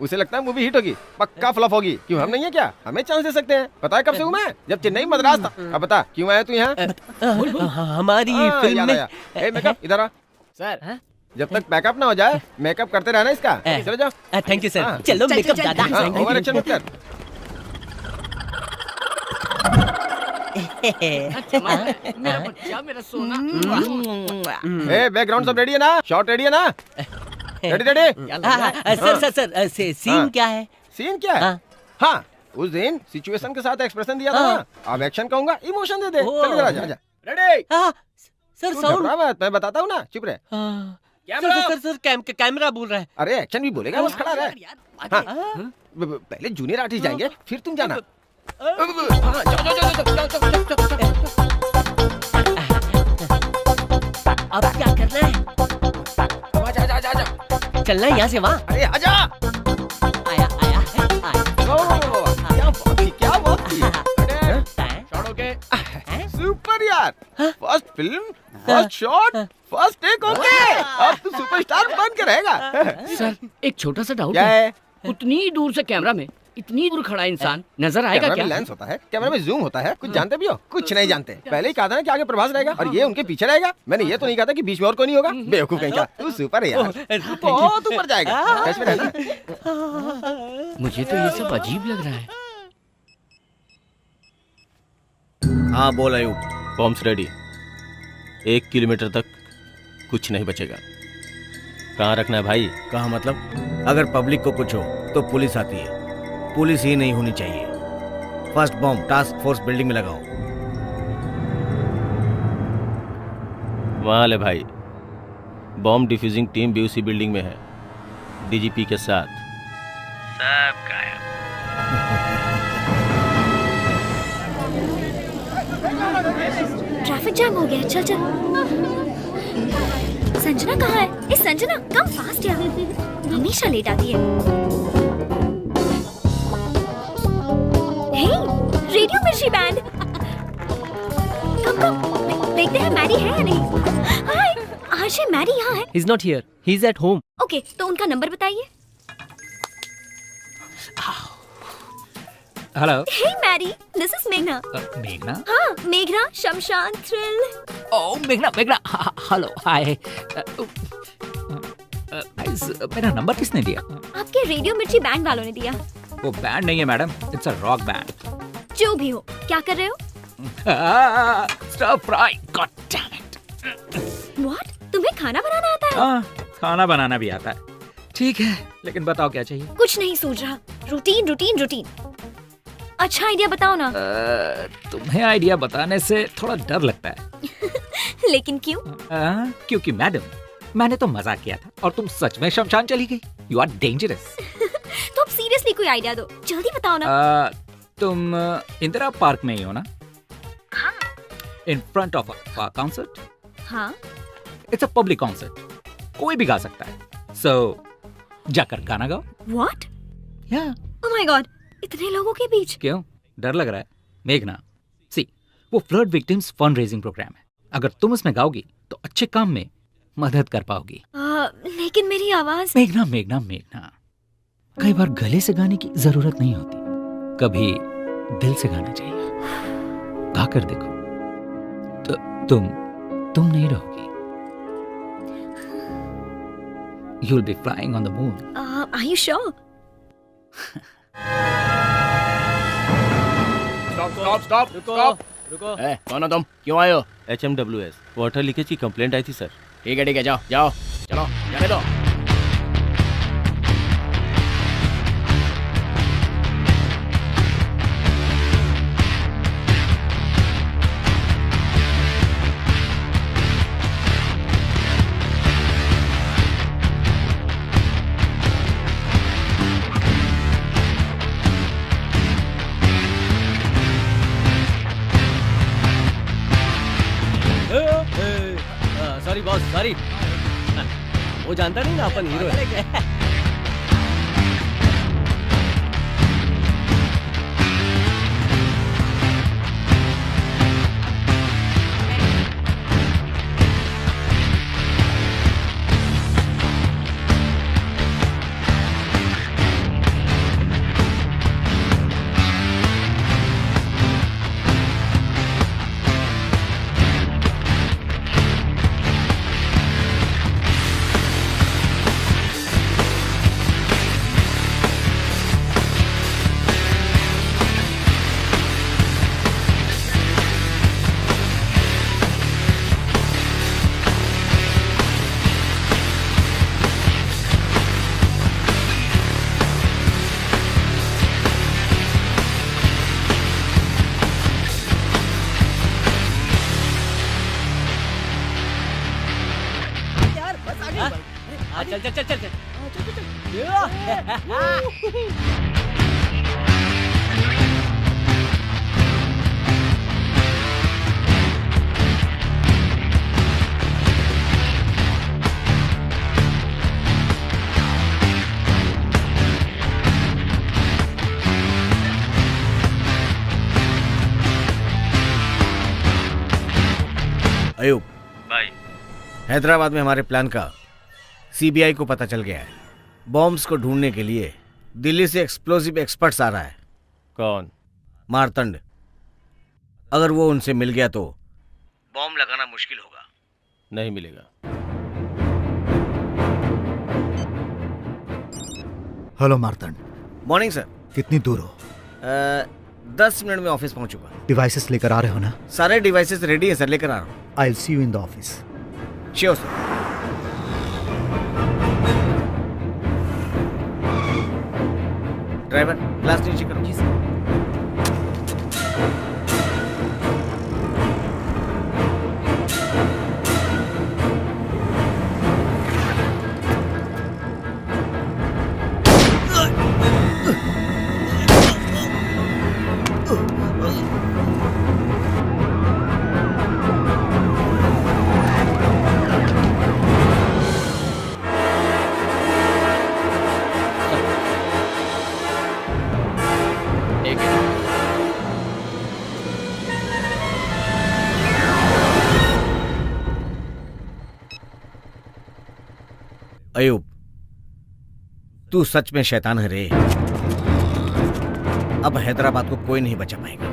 उसे लगता है मूवी हिट होगी, पक्का फ्लॉप होगी। क्यों, हम नहीं है क्या? हमें चांस दे सकते हैं। पता है कब से हूँ मैं? जब चेन्नई मद्रास था। अब बता क्यों आया तू यहाँ? हमारी फिल्म में। ए मेकअप इधर आ सर। जब तक पैकअप ना हो जाए मेकअप करते रहना इसका। चलो जाओ। Thank you sir. चलो मेकअप दादा। ओवर एक्शन मत कर। मेरा बच्चा, मेरा सोना। ए बैकग्राउंड सब रेडी है ना? शॉट रेडी है ना? Ready ready. सर सीन क्या है? सीन क्या है? हाँ, उस दिन सिचुएशन के साथ एक्सप्रेशन दिया था ना, अब एक्शन कहूंगा, इमोशन दे दे। चल इधर आजा, आजा। रेडी। Sir sound. मैं बताता हूँ ना, चुप रहे। सर कैमरा बोल रहा है। अरे एक्शन भी बोलेगा, बस खड़ा रहे। पहले जूनियर आर्टिस्ट जाएंगे, फिर तुम जाना। अब क्या करना है? चलना है यहाँ से वहाँ। अरे आजा। आया आया क्या बात की। सुपर यार, first film, first shot, first take. Okay, अब तू सुपरस्टार बन के रहेगा। सर एक छोटा सा डाउट क्या है? उतनी दूर से कैमरा में इतनी दूर खड़ा इंसान नजर आएगा कैमरा क्या? में लेंस होता है, कैमरा में जूम होता है। कुछ जानते भी हो? कुछ नहीं जानते। पहले ही कहा था ना कि आगे प्रभास रहेगा और ये उनके पीछे रहेगा। मैंने ये तो नहीं कहा था कि बीच में और कोई नहीं होगा। बेवकूफ कहीं का। तू सुपर है यार, तू बहुत ऊपर जाएगा। टच में रहना। मुझे तो ये सब अजीब लग रहा है। हाँ बोल आयुब। Bombs ready. 1 किलोमीटर तक कुछ नहीं बचेगा। कहाँ रखना है भाई? कहाँ मतलब? अगर पब्लिक को कुछ हो तो पुलिस आती है। पुलिस ही नहीं होनी चाहिए। First bomb task force building में लगाओ। वहाँ ले भाई। बॉम्ब डिफ्यूजिंग टीम भी उसी बिल्डिंग में है, डीजीपी के साथ। सब गायब। ट्रैफिक जैम हो गया। चल चल। संजना कहाँ है? ए संजना, कम फास्ट यार। हमेशा लेट आती है। हे, रेडियो मिर्ची बैंड। कम देखते हैं मैरी है या नहीं। हाय, आशे मैरी यहाँ है। He's not here. He's at home. Okay, तो उनका नंबर बताइए। Hello. Hey Mary, this is मेघना। मेघना? हाँ, मेघना, शमशान, थ्रिल। ओह मेघना, हेलो, हाय। मेरा नंबर किसने दिया? आपके रेडियो मिर्ची बैंड वालों ने दिया। वो बैंड नहीं है madam, it's a rock band. जो भी हो, क्या कर रहे हो? Stir fry, god damn it. What? तुम्हें खाना बनाना आता है? हाँ, खाना बनाना भी आता है। ठीक है, लेकिन बताओ क्या चाहिए? कुछ नहीं सूझ रहा। रूटीन। अच्छा आइडिया बताओ ना। तुम्हें आइडिया बताने से थोड़ा डर लगता है। लेकिन क्यों? क्योंकि मैडम, मैंने तो मजाक किया था और तुम सच में शमशान चली गई। You are dangerous. तो अब सीरियसली कोई आइडिया दो, जल्दी बताओ ना। तुम इंदिरा पार्क में ही हो ना? हाँ। In front of a concert. हाँ। इट्स अ पब्लिक कॉन्सर्ट, कोई भी गा सकता है। सो जाकर गाना गाओ। व्हाट? या। ओह माय गॉड, इतने लोगों के बीच। क्यों डर लग रहा है? मेघना, सी, वो flood victims fund raising programme है। अगर तुम उसमें गाओगी तो अच्छे काम में मदद कर पाओगी। लेकिन मेरी आवाज। मेघना, कई बार गले से गाने की जरूरत नहीं होती, कभी दिल से गाना चाहिए। गाकर देखो तो तुम नहीं रहोगी। You'll be flying on the moon. Are you sure? Stop. रुको। कौन हो तुम? क्यों आए हो? HMWS वाटर लीकेज की कंप्लेंट आई थी सर। ठीक है, जाओ चलो, जाने दो। Sorry boss, sorry. वो जानता नहीं ना अपन हीरो है। चल। अयूब भाई, हैदराबाद में हमारे प्लान का सीबीआई को पता चल गया है। बॉम्ब्स को ढूंढने के लिए दिल्ली से एक्सप्लोसिव एक्सपर्ट्स आ रहा है। कौन? मारतंड। अगर वो उनसे मिल गया तो बॉम्ब लगाना मुश्किल होगा। नहीं मिलेगा। हेलो मार्तंड। Morning sir. कितनी दूर हो? 10 मिनट में ऑफिस पहुंचूंगा। डिवाइसेस लेकर आ रहे हो ना? सारे डिवाइसेस रेडी है सर, लेकर आ रहा हूँ। I will see you in the office. Sure sir. Driver glass नीचे करो। जी सर। अयूब, तू सच में शैतान है रे। अब हैदराबाद को कोई नहीं बचा पाएगा।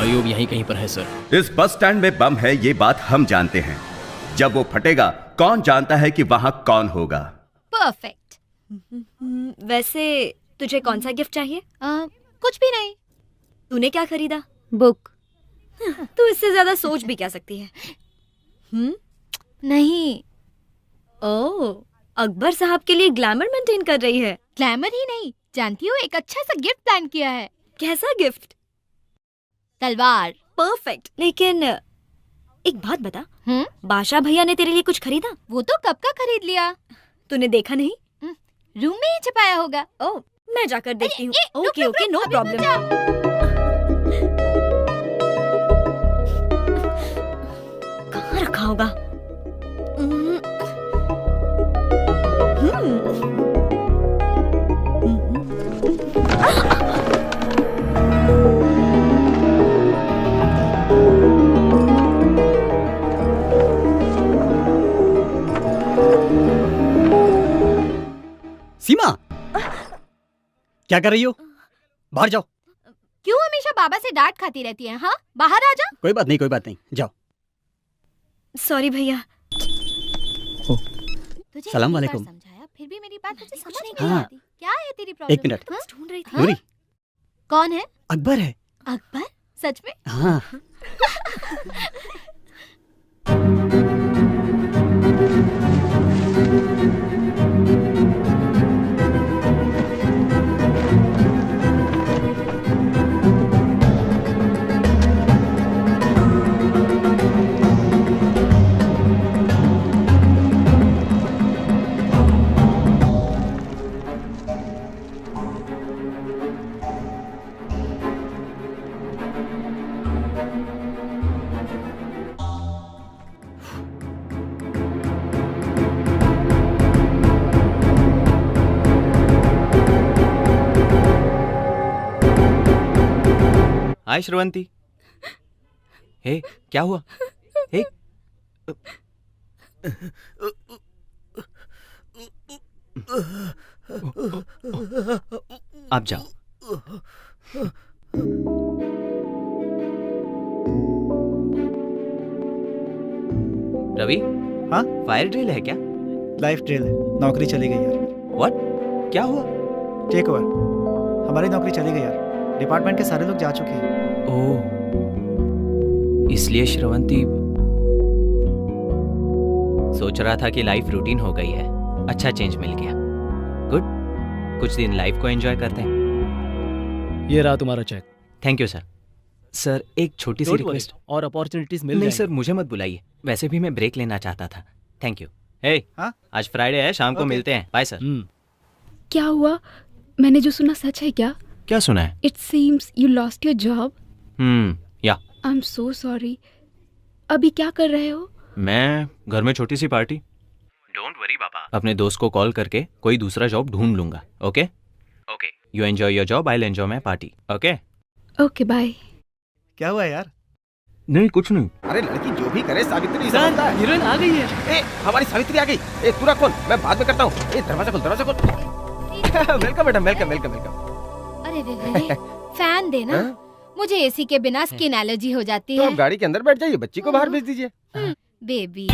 अयूब यहीं कहीं पर है सर। इस बस स्टैंड में बम है, ये बात हम जानते हैं। जब वो फटेगा कौन जानता है कि वहां कौन होगा। परफेक्ट। वैसे तुझे कौन सा गिफ्ट चाहिए? कुछ भी नहीं। तूने क्या खरीदा? बुक। तू इससे ज्यादा सोच भी क्या सकती है? नहीं। ओह, अकबर साहब के लिए ग्लैमर मेंटेन कर रही है। ग्लैमर ही नहीं, जानती हो एक अच्छा सा गिफ्ट प्लान किया है। कैसा गिफ्ट? तलवार। परफेक्ट। लेकिन एक बात बता, बादशाह भैया ने तेरे लिए कुछ खरीदा? वो तो कब का खरीद लिया। तूने देखा नहीं? रूम में ही छुपाया होगा। ओह, मैं जाकर देखती हूँ। Okay okay, no problem. कहाँ रखा होगा? सीमा, क्या कर रही हो? बाहर जाओ। क्यों हमेशा बाबा से डांट खाती रहती है? हाँ, बाहर आ जा। कोई बात नहीं, कोई बात नहीं, जाओ। सॉरी भैया। तुझे सलाम इतनी बार वालेकुम। समझाया, फिर भी मेरी बात तुझे समझ नहीं हाँ। आती। क्या है तेरी प्रॉब्लम? एक मिनट। ढूंढ रही थी। नूरी, कौन है? अकबर है। अकबर? सच में? हाँ। हाय श्रवंती। हे, क्या हुआ? हे, आप जाओ। रवि, हाँ, फायर ड्रिल है क्या? लाइफ ड्रिल है। नौकरी चली गई यार। व्हाट? क्या हुआ? Take over. हमारी नौकरी चली गई यार। डिपार्टमेंट के सारे लोग जा चुके हैं। ओह, इसलिए श्रवंती सोच रहा था कि लाइफ रूटीन हो गई है। अच्छा चेंज मिल गया। गुड, कुछ दिन लाइफ को एंजॉय करते हैं। ये रहा तुम्हारा cheque. Thank you sir. Sir, एक छोटी सी Don't worry, रिक्वेस्ट। और अपॉर्चुनिटीज मिल नहीं जाएंगी। सर, मुझे मत बुलाइए। वैसे भी मैं ब्रेक लेना चाहता था। Thank you. हे, आज फ्राइडे है, शाम को मिलते हैं। Bye sir. क्या हुआ? मैंने जो सुना सच है क्या? क्या सुना है? It seems you lost your job. या आई एम सो सॉरी। अभी क्या कर रहे हो? मैं घर में छोटी सी पार्टी। डोंट वरी बाबा। अपने दोस्त को कॉल करके कोई दूसरा जॉब ढूंढ लूंगा। Okay okay, you enjoy your job, I will enjoy my party. Okay okay, bye. क्या हुआ यार? नहीं कुछ नहीं। अरे लड़की जो भी करे सावित्री समझता है। हीरोइन आ गई है। ए हमारी सावित्री आ गई। ए तू रख फोन, मैं बाद में करता हूँ। ए दरवाजा खोल, दरवाजा खोल। Welcome madam, welcome welcome welcome. अरे रे फैन देना, मुझे एसी के बिना स्किन एलर्जी हो जाती तो है। आप गाड़ी के अंदर बैठ जाइए, बच्ची को बाहर भेज दीजिए। बेबी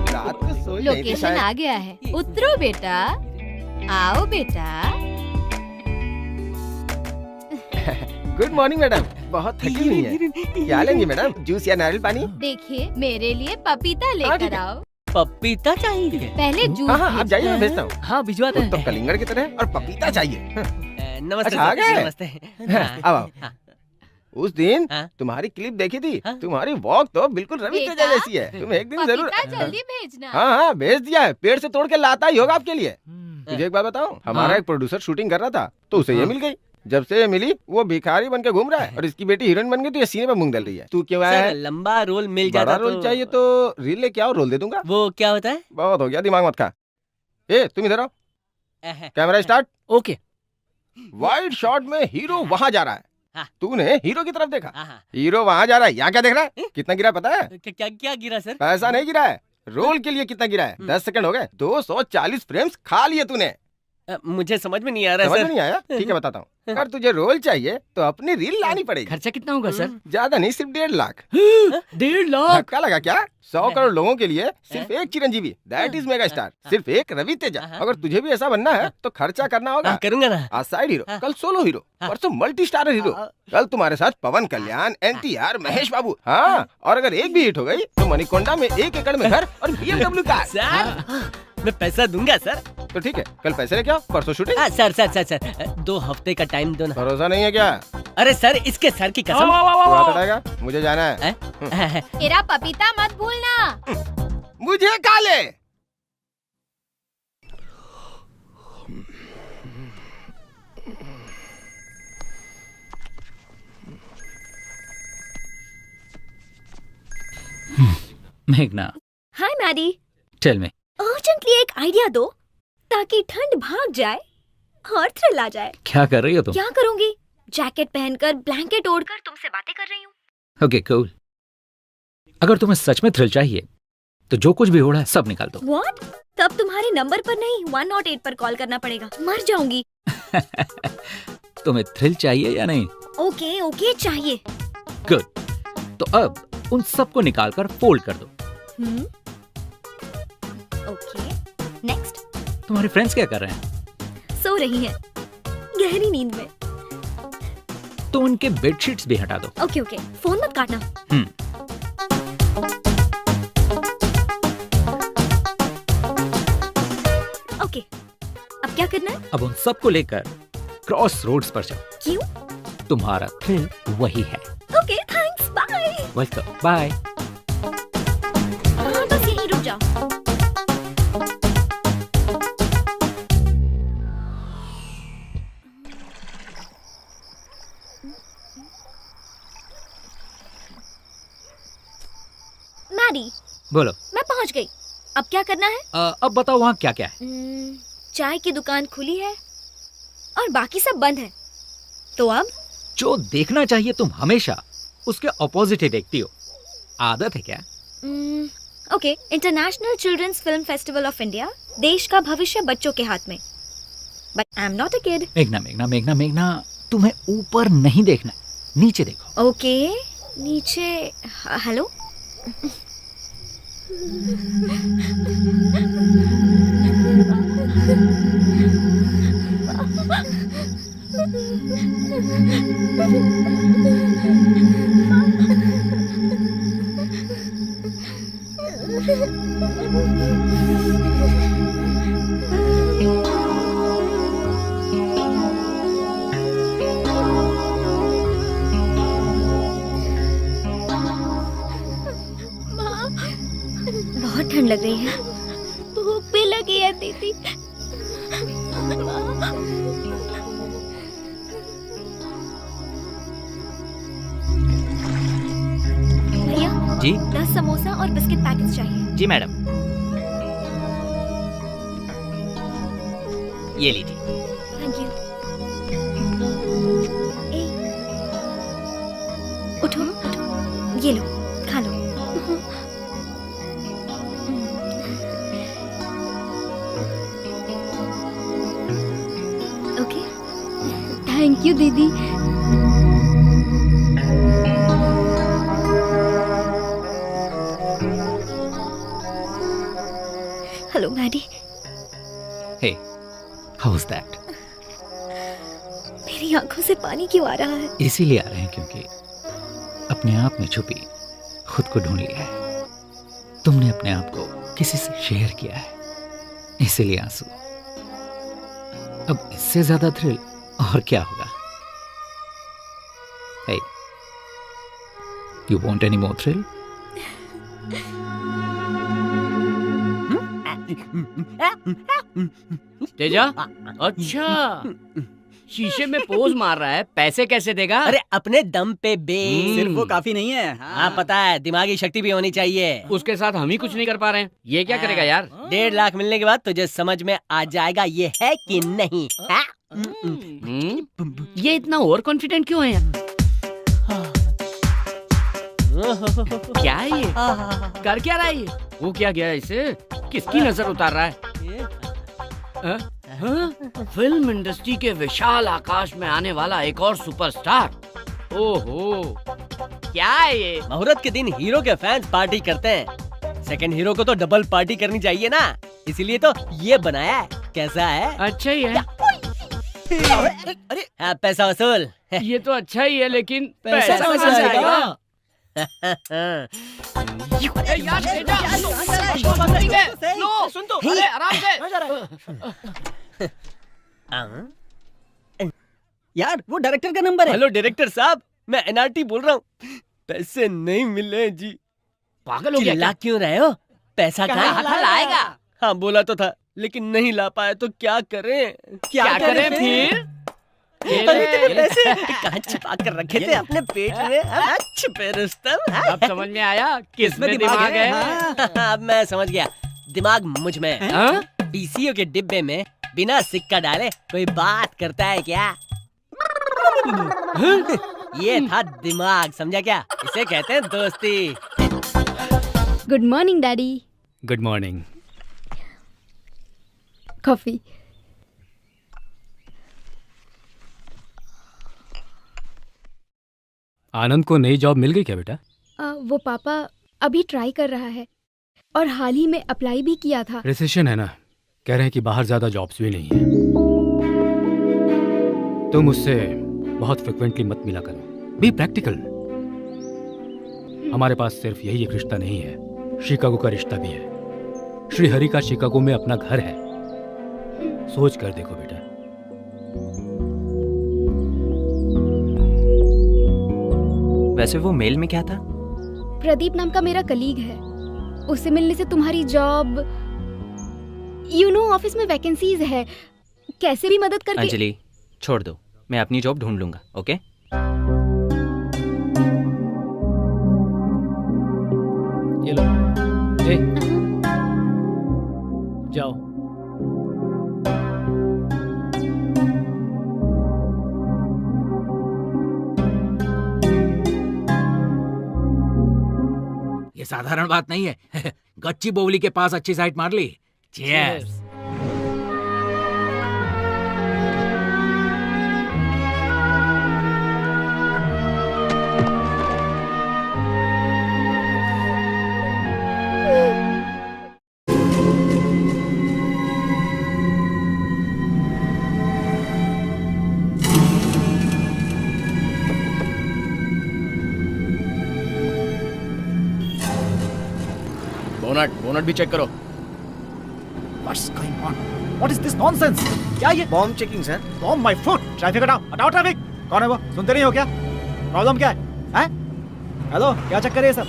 रात को सोई नहीं थी लोकेशन शायद। आ गया है, उतरो बेटा, आओ बेटा। गुड मॉर्निंग मैडम, बहुत थकी हुई है। क्या लेंगी मैडम, जूस या नारियल पानी? देखिए मेरे लिए पपीता लेकर आओ। पपीता चाहिए? पहले जूस हाँ हाँ आप जाइए, मैं भेजता हूँ। हाँ भिजवाते हैं। तो कलिंगड़ की तरह और पपीता चाहिए। नमस्ते अच्छा, आ सर, गए? नमस्ते। अब आओ। उस दिन तुम्हारी क्लिप देखी थी, तुम्हारी वॉक तो बिल्कुल रवि तेजा जैसी है। तुम एक दिन जरूर। पपीता जल्दी भेजना। हाँ हाँ भेज दिया है, पेड़ से तोड़ के लाता ही होगा आपके लिए। तुझे एक बात बताऊं, हमारा एक प्रोड्यूसर शूटिंग कर रहा था तो उसे ये मिल गई। जब से ये मिली वो भिखारी बन के घूम रहा है और इसकी बेटी हीरोइन बन गई तो ये सीने पे मूंग डाल रही है। तू क्यों आया है? लंबा रोल मिल बड़ा जाता रोल चाहिए तो रील लेके आओ, रोल दे दूंगा। वो क्या होता है? बहुत हो गया, दिमाग मत खा। ए तुम इधर आओ, camera start. Okay. Wide shot में हीरो वहाँ जा रहा है, तूने हीरो की तरफ देखा। हीरो वहाँ जा रहा है, यहाँ क्या देख रहा है? कितना गिरा पता है? क्या क्या गिरा सर? पैसा नहीं गिरा है, रोल के लिए कितना गिरा है? 10 सेकंड हो गए, 240 फ्रेम्स खा लिए तूने। मुझे समझ में नहीं आ रहा समझ सर। में नहीं आया? ठीक है बताता हूँ। अगर तुझे रोल चाहिए तो अपनी रील लानी पड़ेगी। खर्चा कितना होगा सर? ज्यादा नहीं, सिर्फ 1.5 लाख। 1.5 लाख? धक्का लगा क्या? 100 करोड़ लोगों के लिए सिर्फ एक Chiranjeevi, that is mega star, सिर्फ एक रवि तेजा। अगर तुझे भी ऐसा बनना है तो खर्चा करना होगा। करूंगा ना। आज साइड हीरो, कल सोलो हीरो, परसों मल्टी स्टारर हीरो, कल तुम्हारे साथ पवन कल्याण, NTR, महेश बाबू। हाँ, और अगर एक भी हिट हो गई तो मणिकोंडा में 1 एकड़ में घर और BMW कार। सर मैं पैसा दूंगा सर। तो ठीक है, कल पैसे लेके आओ, परसों shooting. Sir sir sir sir 2 हफ्ते का टाइम दो ना। भरोसा नहीं है क्या? अरे सर इसके सर की कसम। तू हाथ हटाएगा? मुझे जाना है। मेरा पपीता मत भूलना। मुझे काले। मेघना, हाय मैडी, टेल मी। अर्जेंटली एक आइडिया दो ताकि ठंड भाग जाए और थ्रिल आ जाए। क्या कर रही हो तुम? क्या करूंगी? जैकेट पहनकर, ब्लैंकेट ओढ़कर तुमसे बातें कर रही हूँ। Okay cool. अगर तुम्हें सच में थ्रिल चाहिए तो जो कुछ भी हो रहा है सब निकाल दो। व्हाट? तब तुम्हारे नंबर पर नहीं 108 पर कॉल करना पड़ेगा, मर जाऊंगी। तुम्हें थ्रिल चाहिए या नहीं? ओके ओके चाहिए। गुड। तो अब उन सबको निकाल कर फोल्ड कर दो। Okay next. तुम्हारे फ्रेंड्स क्या कर रहे हैं? सो रही हैं गहरी नींद में। तो उनके बेडशीट्स भी हटा दो। ओके ओके, फोन मत काटना। ओके, अब क्या करना है? अब उन सबको लेकर क्रॉस रोड्स पर जाओ। क्यों? तुम्हारा थ्रिल वही है। Okay thanks, bye. Welcome, bye. हाँ बस यहीं रुक जाओ। मैडी, बोलो। मैं पहुंच गई, अब क्या करना है? अब बताओ वहाँ क्या क्या है? चाय की दुकान खुली है और बाकी सब बंद है, तो अब जो देखना चाहिए तुम हमेशा उसके ऑपोजिट ही देखती हो, आदत है क्या? Okay, international children's film festival of India, देश का भविष्य बच्चों के हाथ में, but I am not a kid. मेघना मेघना मेघना मेघना, तुम्हें ऊपर नहीं देखना, नीचे देखो। ओके नीचे। हेलो। बहुत ठंड लग रही है। भूख भी लगी है दीदी। भैया जी 10 समोसा और बिस्किट पैकेट्स चाहिए। जी मैडम, ये लीजिए। Thank you. ये लो, खा लो। ओके, थैंक यू दीदी। Hello Maddie. Hey, how's that? मेरी आंखों से पानी क्यों आ रहा है? इसीलिए आ रहे हैं क्योंकि अपने आप में छुपी खुद को ढूंढ लिया है। तुमने अपने आप को किसी से शेयर किया है, इसीलिए आंसू। अब इससे ज्यादा थ्रिल और क्या होगा? Hey, you want any more thrill? Teja, अच्छा शीशे में पोज मार रहा है, पैसे कैसे देगा? अरे अपने दम पे बे। सिर्फ वो काफी नहीं है। हाँ पता है, दिमागी शक्ति भी होनी चाहिए। उसके साथ हम ही कुछ नहीं कर पा रहे हैं, ये क्या करेगा यार? 1.5 लाख मिलने के बाद तुझे समझ में आ जाएगा ये है कि नहीं। ये इतना ओवर कॉन्फिडेंट क्यों है यार? क्या है ये? कर क्या रहा है ये? वो क्या गया इसे? किसकी नजर उतार रहा है? फिल्म इंडस्ट्री के विशाल आकाश में आने वाला एक और सुपरस्टार। ओहो, क्या है ये? मुहूर्त के दिन हीरो के फैंस पार्टी करते हैं, सेकंड हीरो को तो डबल पार्टी करनी चाहिए ना, इसीलिए तो ये बनाया है। कैसा है? अच्छा ही है। अरे पैसा वसूल। ये तो अच्छा ही है, लेकिन पैसा कहाँ कहाँ से से आएगा? सुन तो, अरे आराम से। यार वो डायरेक्टर का नंबर है। हेलो डायरेक्टर साहब, मैं एनआरटी बोल रहा हूँ। पैसे नहीं मिले जी। पागल हो गया चिल्ला क्यों रहे हो? पैसा कहाँ लाएगा? हाँ बोला तो था, लेकिन नहीं ला पाया तो क्या करें? क्या करें फिर? अरे तेरे पैसे कहाँ छुपा कर रखे थे अपने पेट में? छुपे रुस्तम। अब समझ में आया किसमें दिमाग है? अब मैं समझ गया, दिमाग मुझ में है। पीसीओ के डिब्बे में बिना सिक्का डाले कोई बात करता है क्या? ये था दिमाग, समझा क्या? इसे कहते हैं दोस्ती। Good morning daddy. Good morning. Coffee. Anand को नई जॉब मिल गई क्या बेटा? वो पापा अभी ट्राई कर रहा है और हाल ही में अप्लाई भी किया था। रिसेशन है ना, कह रहे हैं कि बाहर ज्यादा जॉब्स भी नहीं है। तुम उससे बहुत फ्रिक्वेंटली मत मिला करो, बी प्रैक्टिकल। हमारे पास सिर्फ यही एक रिश्ता नहीं है, शिकागो का रिश्ता भी है। श्रीहरि का शिकागो में अपना घर है, सोच कर देखो बेटा। वैसे वो मेल में क्या था? प्रदीप नाम का मेरा कलीग है, उससे मिलने से तुम्हारी जॉब, ऑफिस में वैकेंसीज है, कैसे भी मदद करके। अंजलि छोड़ दो, मैं अपनी जॉब ढूंढ लूंगा। ओके ये लो। ए, जाओ। ये साधारण बात नहीं है। गच्ची बोवली के पास अच्छी साइट मार ली। Cheers. बोनट भी चेक करो। What's going on? What is this nonsense? क्या ये? Bomb checking sir. Bomb my foot! Traffic हटाओ, हटाओ ट्रैफिक! कौन है वो? सुनते नहीं हो क्या? प्रॉब्लम क्या है? हैं? हेलो, क्या चक्कर है ये सब?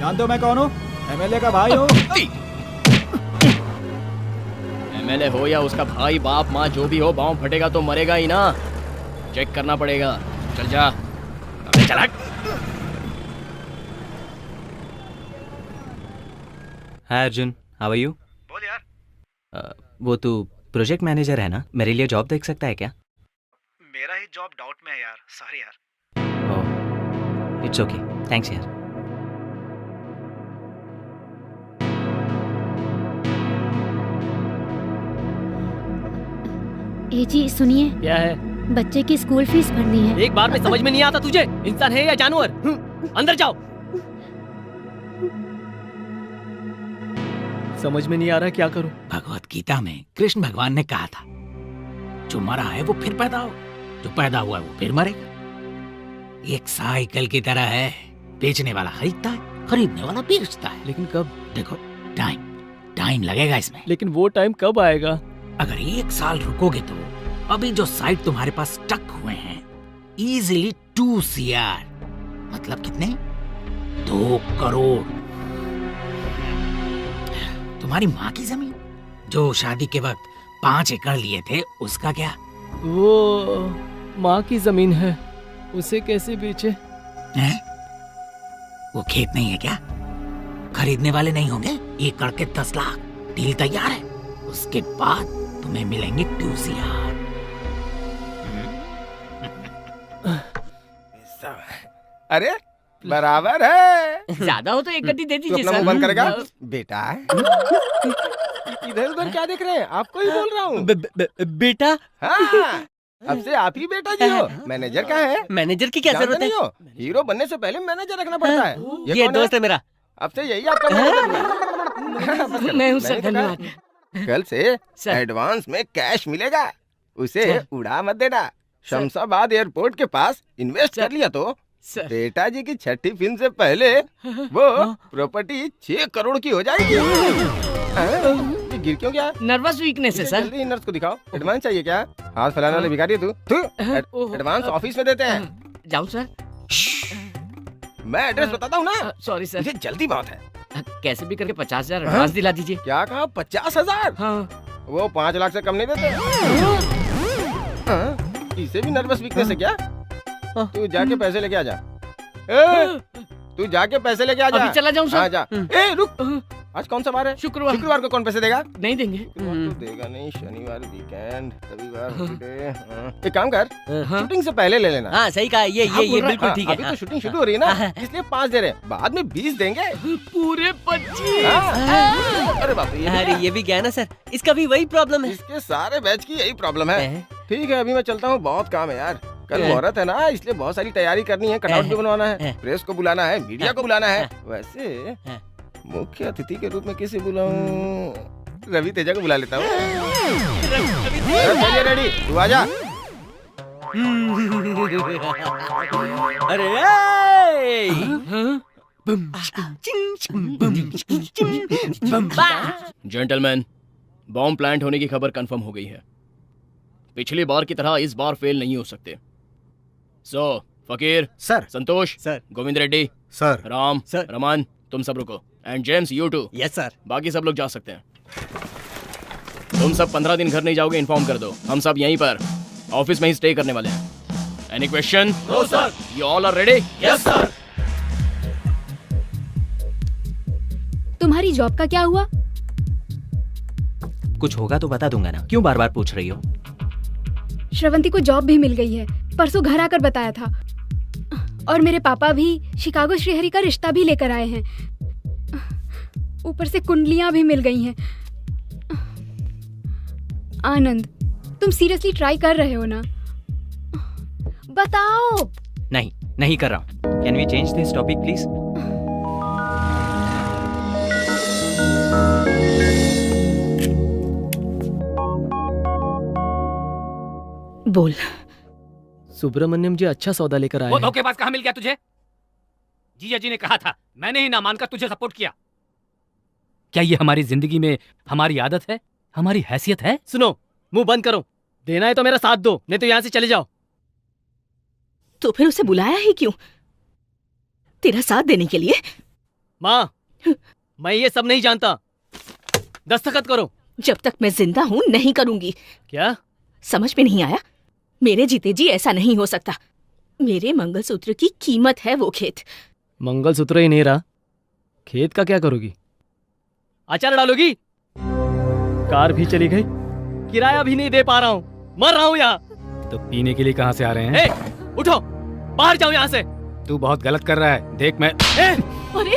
जानते हो मैं कौन हूँ? एमएलए का भाई हूँ। एमएलए हो या उसका भाई बाप माँ जो भी हो, बॉम्ब फटेगा तो मरेगा ही ना। चेक करना पड़ेगा। चल जा। अबे चल हट। हाय अर्जुन, हाउ आर यू? बोल यार। वो तू प्रोजेक्ट मैनेजर है ना, मेरे लिए जॉब देख सकता है क्या? मेरा ही जॉब डाउट में है यार, सॉरी यार। ओह, इट्स ओके, थैंक्स यार। ए जी सुनिए, क्या है? बच्चे की स्कूल फीस भरनी है। एक बार में समझ में नहीं आता तुझे, इंसान है या जानवर? अंदर जाओ। समझ में नहीं आ रहा क्या करूं। भगवत गीता में कृष्ण भगवान ने कहा था, जो मरा है वो फिर पैदा हो, जो पैदा हुआ है वो फिर मरेगा। एक साइकिल की तरह है, बेचने वाला खरीदता है, खरीदने वाला बेचता है। लेकिन कब? देखो, टाइम लगेगा इसमें। लेकिन वो टाइम कब आएगा? अगर 1 साल रुकोगे तो अभी जो साइट तुम्हारे पास स्टक हुए हैं, इजीली 2 CR, मतलब कितने? 2 करोड़। तुम्हारी माँ की जमीन जो शादी के वक्त 5 एकड़ लिए थे, उसका क्या? वो माँ की जमीन है, उसे कैसे बेचे? हैं? वो खेत नहीं है क्या? खरीदने वाले नहीं होंगे? एकड़ के 10 लाख, डील तैयार है। उसके बाद तुम्हें मिलेंगे 2 CR। अरे बराबर है। ज्यादा हो तो एक गड्डी दे तू दीजिए अपना सर। मुंह बंद करेगा बेटा? इधर उधर क्या देख रहे हैं? आपको ही बोल रहा हूँ। बेटा? हाँ, अब से आप ही बेटा जी हो। मैनेजर का है? मैनेजर की क्या जरूरत है? हीरो बनने से पहले मैनेजर रखना पड़ता है। ये कौन दोस्त है मेरा। अब से यही आपका मैनेजर। मैं हूँ सर, धन्यवाद। कल से एडवांस में कैश मिलेगा, उसे उड़ा मत देना। शमशाबाद एयरपोर्ट के पास इन्वेस्ट कर लिया तो बेटा जी की छठी फिल्म से पहले वो प्रॉपर्टी 6 करोड़ की हो जाएगी। ये गिर क्यों गया? नर्वस वीकनेस है सर। जल्दी नर्स को दिखाओ। एडवांस चाहिए क्या? हाथ फैलाने वाले भिखारी है तू। एडवांस ऑफिस में देते हैं। जाऊँ सर? मैं एड्रेस बताता हूँ ना। सॉरी सर, मुझे जल्दी बहुत है। कैसे भी करके 50,000 एडवांस दिला दीजिए। क्या कहा? 50,000? हाँ। वो 5 लाख से कम नहीं देते। इसे भी नर्वस वीकनेस है क्या? तू जाके पैसे लेके आ जा। तू जाके पैसे लेके आ जा। अभी चला जाऊं सर? हाँ जा। ए रुक, आज कौन सा बार है? शुक्रवार को कौन पैसे देगा? नहीं देंगे। तो देगा नहीं। शनिवार वीकेंड, रविवार हॉलिडे। एक काम कर, शूटिंग से पहले ले लेना। हाँ सही कहा, ये बिल्कुल ठीक है। अभी तो शूटिंग शुरू हो रही है ना, इसलिए 5 दे रहे हैं, बाद में 20 देंगे। पूरे 25। अरे बाप रे, अरे ये भी गया ना सर, इसका भी वही प्रॉब्लम है। इसके सारे बैच की यही प्रॉब्लम है। ठीक है, अभी मैं चलता हूँ, बहुत काम है यार। कल मुहूर्त है ना, इसलिए बहुत सारी तैयारी करनी है। कटआउट भी बनवाना है, प्रेस को बुलाना है, मीडिया को बुलाना है। वैसे मुख्य अतिथि के रूप में किसे बुलाऊं? रवि तेजा को बुला लेता हूँ। चलिए रेडी, तू आजा। अरे जेंटलमैन, बॉम्ब प्लांट होने की खबर कंफर्म हो गई है। पिछली बार की तरह इस बार फेल नहीं हो सकते। So Fakir sir, Santosh sir, Govind Reddy sir, Ram sir, Raman, तुम सब रुको। And James, you too. Yes sir. बाकी सब लोग जा सकते हैं। तुम सब 15 दिन घर नहीं जाओगे, इन्फॉर्म कर दो। हम सब यहीं पर ऑफिस में ही स्टे करने वाले हैं। Any question? No sir. You all are ready? Yes sir. तुम्हारी जॉब का क्या हुआ? कुछ होगा तो बता दूंगा ना, क्यों बार बार पूछ रही हो? श्रवंती को जॉब भी मिल गई है, परसों घर आकर बताया था। और मेरे पापा भी शिकागो श्रीहरि का रिश्ता भी लेकर आए हैं। ऊपर से कुंडलियां भी मिल गई हैं। आनंद, तुम सीरियसली ट्राई कर रहे हो ना? बताओ। नहीं कर रहा हूँ। Can we change this topic please? बोल। सुब्रमण्यम जी अच्छा सौदा लेकर आए वो हैं। धोखेबाज कहाँ मिल गया तुझे? जीजा जी ने कहा था, मैंने ही ना मानकर तुझे सपोर्ट किया। क्या ये हमारी जिंदगी में हमारी आदत है, हमारी हैसियत है? सुनो, मुंह बंद करो। देना है तो मेरा साथ दो, नहीं तो यहाँ से चले जाओ। तो फिर उसे बुलाया ही क्यों? तेरा साथ देने के लिए? माँ, मैं ये सब नहीं जानता। दस्तखत करो। जब तक मैं जिंदा हूँ नहीं करूंगी। क्या समझ में नहीं आया? मेरे जीते जी ऐसा नहीं हो सकता। मेरे मंगलसूत्र की कीमत है वो खेत। मंगलसूत्र ही नहीं रहा, खेत का क्या करोगी? अचार डालोगी? कार भी चली गई, किराया भी नहीं दे पा रहा हूँ, मर रहा हूँ यहाँ। तो पीने के लिए कहाँ से आ रहे हैं? उठो, बाहर जाओ यहाँ से। तू बहुत गलत कर रहा है, देख मैं। अरे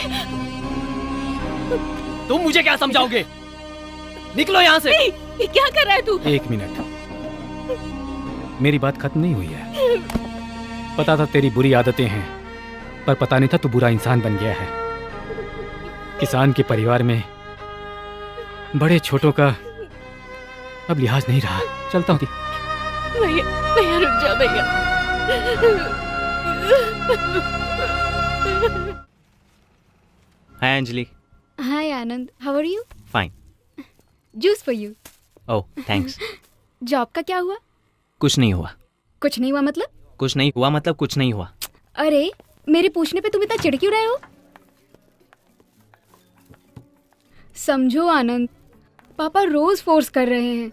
तुम मुझे क्या समझाओगे? निकलो यहाँ से। ये क्या कर रहा है तू? 1 मिनट। मेरी बात खत्म नहीं हुई है। पता था तेरी बुरी आदतें हैं, पर पता नहीं था तू बुरा इंसान बन गया है। किसान के परिवार में बड़े छोटों का अब लिहाज नहीं रहा। चलता हूँ। भैया भैया रुक जा भैया। Hi Anjali. Hi Anand, how are you? Fine. Juice for you. Oh thanks. Job का क्या हुआ? कुछ नहीं हुआ। कुछ नहीं हुआ मतलब? कुछ नहीं हुआ मतलब कुछ नहीं हुआ। अरे मेरे पूछने पे तुम इतना चिढ़ क्यों रहे हो? समझो आनंद, पापा रोज फोर्स कर रहे हैं।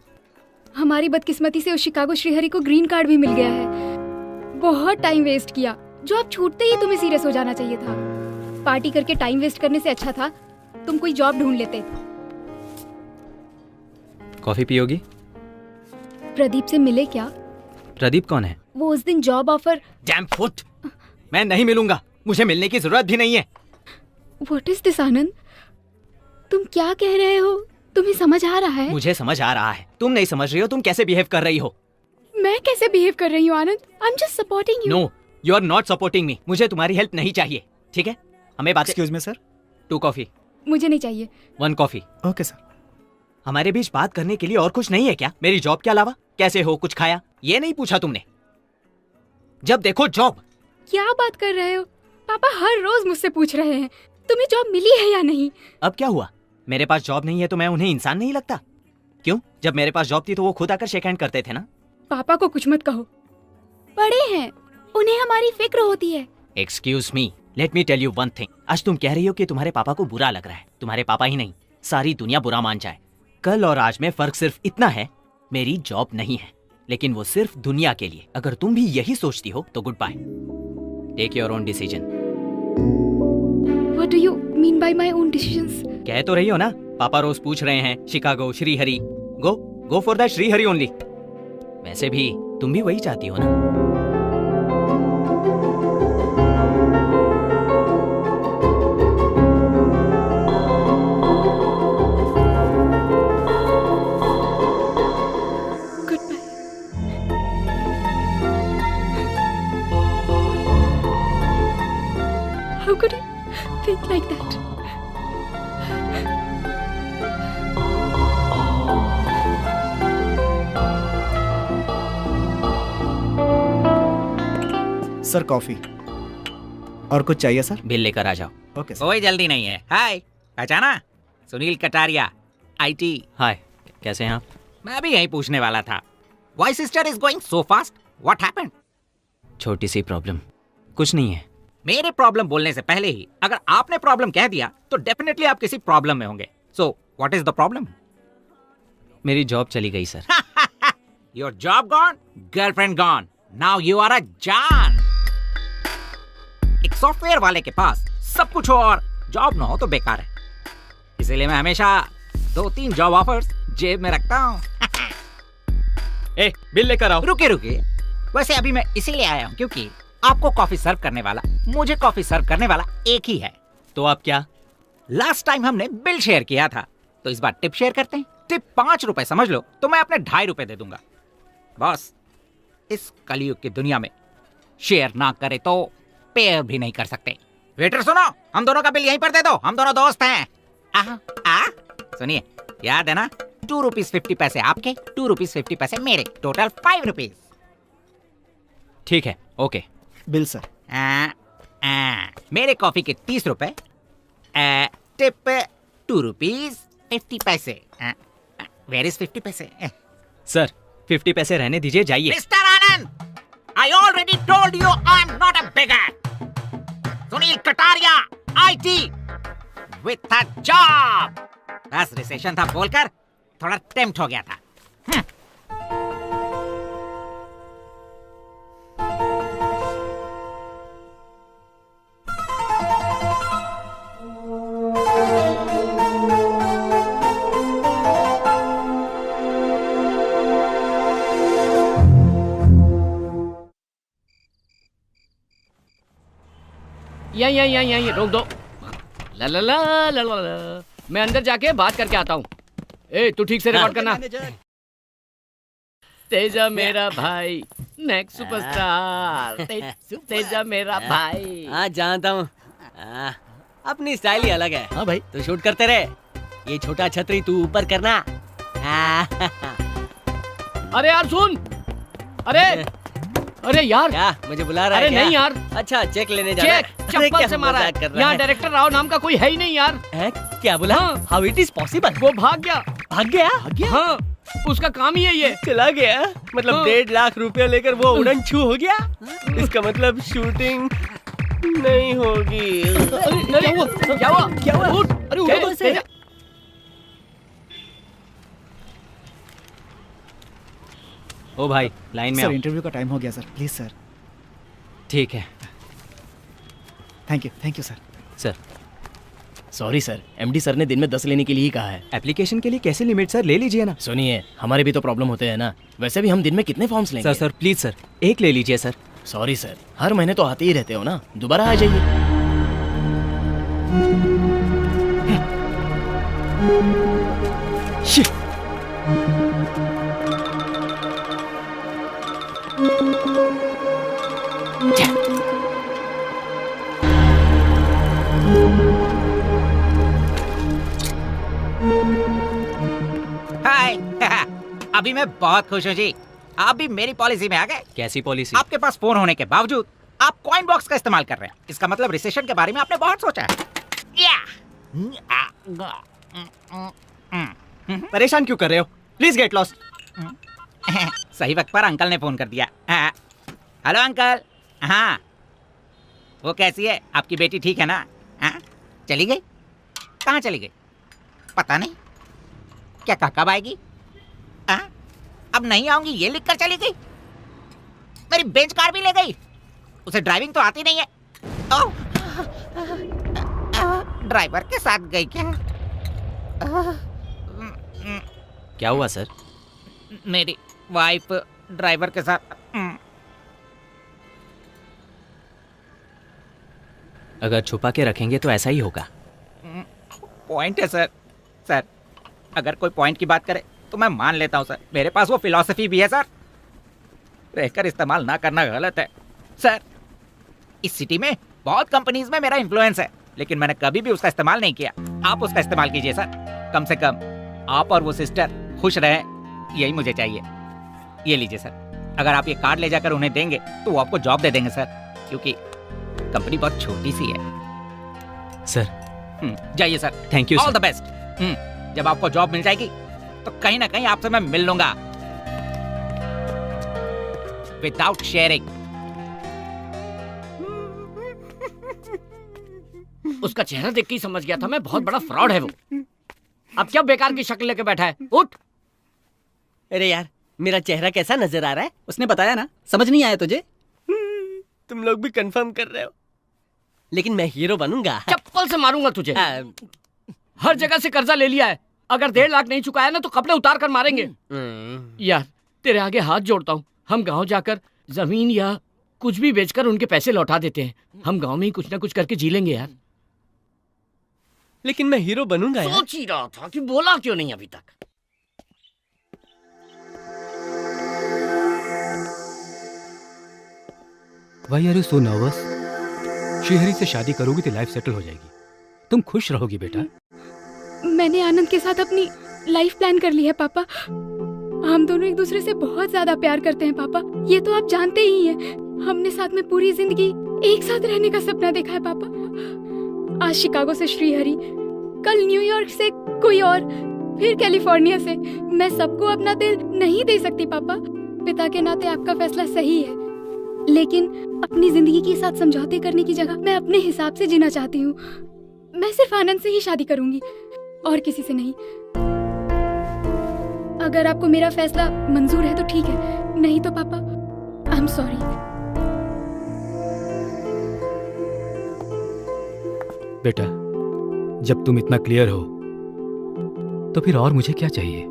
हमारी बदकिस्मती से उस शिकागो श्रीहरि को ग्रीन कार्ड भी मिल गया है। बहुत टाइम वेस्ट किया। जॉब छूटते ही तुम्हें सीरियस हो जाना चाहिए था। पार्टी करके टाइम वेस्ट करने से अच्छा था तुम कोई जॉब ढूंढ लेते। कॉफी पियोगी? प्रदीप से मिले क्या? प्रदीप कौन है? वो उस दिन जॉब ऑफर। डैम फुट, मैं नहीं मिलूंगा। मुझे मिलने की जरूरत भी नहीं है। व्हाट इज दिस आनंद? तुम क्या कह रहे हो? तुम्हें समझ आ रहा है? मुझे समझ आ रहा है। तुम नहीं समझ रही हो। तुम कैसे बिहेव कर रही हो? मैं कैसे बिहेव कर रही हूँ Anand? I am just supporting you. No, you are not supporting me. मुझे तुम्हारी हेल्प नहीं चाहिए, ठीक है? हमें बात। Excuse me sir. 2 कॉफी। मुझे नहीं चाहिए। 1 कॉफी। Okay sir. हमारे बीच बात करने के लिए और कुछ नहीं है क्या? मेरी जॉब के अलावा? कैसे हो, कुछ खाया, ये नहीं पूछा तुमने? जब देखो जॉब। क्या बात कर रहे हो? पापा हर रोज मुझसे पूछ रहे हैं तुम्हें जॉब मिली है या नहीं। अब क्या हुआ? मेरे पास जॉब नहीं है तो मैं उन्हें इंसान नहीं लगता? क्यों? जब मेरे पास जॉब थी तो वो खुद आकर शेक हैंड करते थे ना। पापा को कुछ मत कहो, बड़े हैं, उन्हें हमारी फिक्र होती है। Excuse me, let me tell you one thing. आज तुम कह रही हो कि तुम्हारे पापा को बुरा लग रहा है। तुम्हारे पापा ही नहीं, सारी दुनिया बुरा मान जाए। कल और आज में फर्क सिर्फ इतना है, मेरी जॉब नहीं है, लेकिन वो सिर्फ दुनिया के लिए। अगर तुम भी यही सोचती हो तो goodbye. Take your own decision. What do you mean by my own decisions? कह तो रही हो ना, पापा रोज पूछ रहे हैं Chicago Srihari. Go for that Srihari only. वैसे भी तुम भी वही चाहती हो ना? How could you think like that? Sir coffee. और कुछ चाहिए सर? बिल लेकर आ जाओ। Okay sir. कोई जल्दी नहीं है। हाय, पहचाना? सुनील कटारिया, आईटी। हाय, कैसे हैं आप? मैं भी यही पूछने वाला था। Why sister is going so fast? What happened? छोटी सी प्रॉब्लम। कुछ नहीं है। मेरे प्रॉब्लम बोलने से पहले ही अगर आपने प्रॉब्लम कह दिया तो डेफिनेटली आप किसी प्रॉब्लम में होंगे। So what is the problem? मेरी जॉब चली गई सर। Your job gone, girlfriend gone, now you are a जान। एक सॉफ्टवेयर वाले के पास सब कुछ हो और जॉब ना हो तो बेकार है। इसीलिए मैं हमेशा 2-3 जॉब ऑफर्स जेब में रखता हूँ। ए, बिल लेकर आओ। रुकिए। वैसे अभी मैं इसीलिए आया हूँ क्योंकि आपको कॉफी सर्व करने वाला, मुझे कॉफी सर्व करने वाला एक ही है। तो आप क्या? लास्ट टाइम हमने बिल शेयर किया था, तो इस बार टिप शेयर करते हैं। टिप 5 रुपए समझ लो, तो मैं अपने 2.5 रुपए दे दूंगा। बॉस, इस कलयुग की दुनिया में शेयर ना करे तो पेयर भी नहीं कर सकते। वेटर सुनो, हम दोनों का बिल यहीं पर दे दो, हम दोनों दोस्त हैं। सुनिए, याद है ना, 2 रुपीज 50 पैसे आपके, 2 रुपीज 50 पैसे मेरे, टोटल 5 रुपीज। ठीक है, ओके। Bill sir. मेरे कॉफी के 30 रुपए, टिप 2 रुपीज 50 पैसे। वेयर इज 50 पैसे? सर 50 पैसे रहने दीजिए, जाइए। Mister Anand, I already told you I'm not a beggar. Sunil Kataria, IT, with a job. बस रिसेशन था बोलकर थोड़ा टेम्प्ट हो गया था। यहीं रोक दो। ला ला ला ला ला ला। मैं अंदर जाके बात करके आता हूँ। ए, तू ठीक से रिकॉर्ड करना। तेजा मेरा भाई, नेक्स्ट सुपरस्टार। तेजा मेरा भाई। हाँ जानता हूँ, अपनी स्टाइल ही अलग है। हाँ भाई, तो शूट करते रहे। ये छोटा छतरी तू ऊपर करना। अरे यार सुन, अरे यार क्या मुझे बुला रहा है? अरे नहीं यार, अच्छा चेक लेने जा रहा है। चप्पल से मारा है। यहाँ डायरेक्टर राव नाम का कोई है ही नहीं यार। है? क्या बोला? How it is possible? वो भाग गया। भाग गया? हाँ, उसका काम ही है ये। चला गया? मतलब 1.5 लाख रुपया लेकर वो उड़न छू हो गया? इसका मतलब शूटिंग नहीं होगी। अरे क्या हुआ? उठ, अरे उठो तो। ओ भाई, लाइन में सर आओ। इंटरव्यू का टाइम हो गया सर, प्लीज सर। ठीक है। Thank you sir. Sir sorry sir, MD sir ने दिन में 10 लेने के लिए ही कहा है। एप्लीकेशन के लिए कैसे लिमिट सर? ले लीजिए ना। सुनिए, हमारे भी तो प्रॉब्लम होते हैं ना। वैसे भी हम दिन में कितने फॉर्म्स लेंगे? सर प्लीज सर, एक ले लीजिए सर। सॉरी सर, हर महीने तो आते ही रहते हो ना, दोबारा आ जाइए। हाय। अभी मैं बहुत खुश हूँ जी, आप भी मेरी पॉलिसी में आ गए। कैसी पॉलिसी? आपके पास फोन होने के बावजूद आप कॉइन बॉक्स का इस्तेमाल कर रहे हैं। इसका मतलब रिसेशन के बारे में आपने बहुत सोचा है। परेशान क्यों कर रहे हो? Please get lost. सही वक्त पर अंकल ने फोन कर दिया। Hello uncle. हाँ, वो कैसी है आपकी बेटी? ठीक है ना? हाँ, चली गई? कहाँ चली गई? पता नहीं। क्या कब आएगी? अब नहीं आऊंगी ये लिखकर चली गई। मेरी बेंच कार भी ले गई। उसे ड्राइविंग तो आती नहीं है। ओह, ड्राइवर के साथ गई क्या? क्या हुआ सर? मेरी वाइफ ड्राइवर के साथ। अगर छुपा के रखेंगे तो ऐसा ही होगा। पॉइंट है सर। सर, अगर कोई पॉइंट की बात करे तो मैं मान लेता हूँ सर। मेरे पास वो फिलॉसफी भी है सर। रहकर इस्तेमाल ना करना गलत है सर। इस सिटी में बहुत कंपनीज में मेरा इन्फ्लुएंस है, लेकिन मैंने कभी भी उसका इस्तेमाल नहीं किया। आप उसका इस्तेमाल कीजिए सर। कम से कम आप और वो सिस्टर खुश रहें, यही मुझे चाहिए। ये लीजिए सर। अगर आप ये कार्ड ले जाकर उन्हें देंगे तो वो आपको जॉब दे देंगे सर, क्योंकि कंपनी बहुत छोटी सी है सर। जाइए sir. Thank you all the best. जब आपको जॉब मिल जाएगी तो कहीं ना कहीं आपसे मैं मिल लूंगा विदाउट शेयरिंग। उसका चेहरा देख के ही समझ गया था मैं, बहुत बड़ा फ्रॉड है वो। अब क्या बेकार की शक्ल लेके बैठा है? उठ। अरे यार, मेरा चेहरा कैसा नजर आ रहा है? उसने बताया ना, समझ नहीं आया तुझे? तुम लोग भी कंफर्म कर रहे हो, लेकिन मैं हीरो बनूंगा। चप्पल से मारूंगा तुझे। हर जगह से कर्जा ले लिया है, अगर 1.5 लाख नहीं चुकाया ना तो कपड़े उतार कर मारेंगे। यार तेरे आगे हाथ जोड़ता हूँ, हम गांव जाकर जमीन या कुछ भी बेचकर उनके पैसे लौटा देते हैं। हम गांव में ही कुछ ना कुछ करके जी लेंगे यार। लेकिन मैं हीरो बनूंगा यार। सोच ही रहा था कि बोला क्यों नहीं अभी तक। Why are you so nervous? Shrihari से शादी करोगी तो लाइफ सेटल हो जाएगी। तुम खुश रहोगी बेटा। मैंने आनंद के साथ अपनी लाइफ प्लान कर ली है पापा। हम दोनों एक दूसरे से बहुत ज्यादा प्यार करते हैं पापा, ये तो आप जानते ही हैं। हमने साथ में पूरी जिंदगी एक साथ रहने का सपना देखा है पापा। आज शिकागो से श्रीहरि, कल न्यूयॉर्क से कोई और, फिर कैलिफोर्निया से। मैं सबको अपना दिल नहीं दे सकती पापा। पिता के नाते आपका फैसला सही है, लेकिन अपनी जिंदगी के साथ समझौते करने की जगह मैं अपने हिसाब से जीना चाहती हूँ। मैं सिर्फ आनंद से ही शादी करूंगी और किसी से नहीं। अगर आपको मेरा फैसला मंजूर है तो ठीक है, नहीं तो पापा आई एम सॉरी। बेटा, जब तुम इतना क्लियर हो तो फिर और मुझे क्या चाहिए?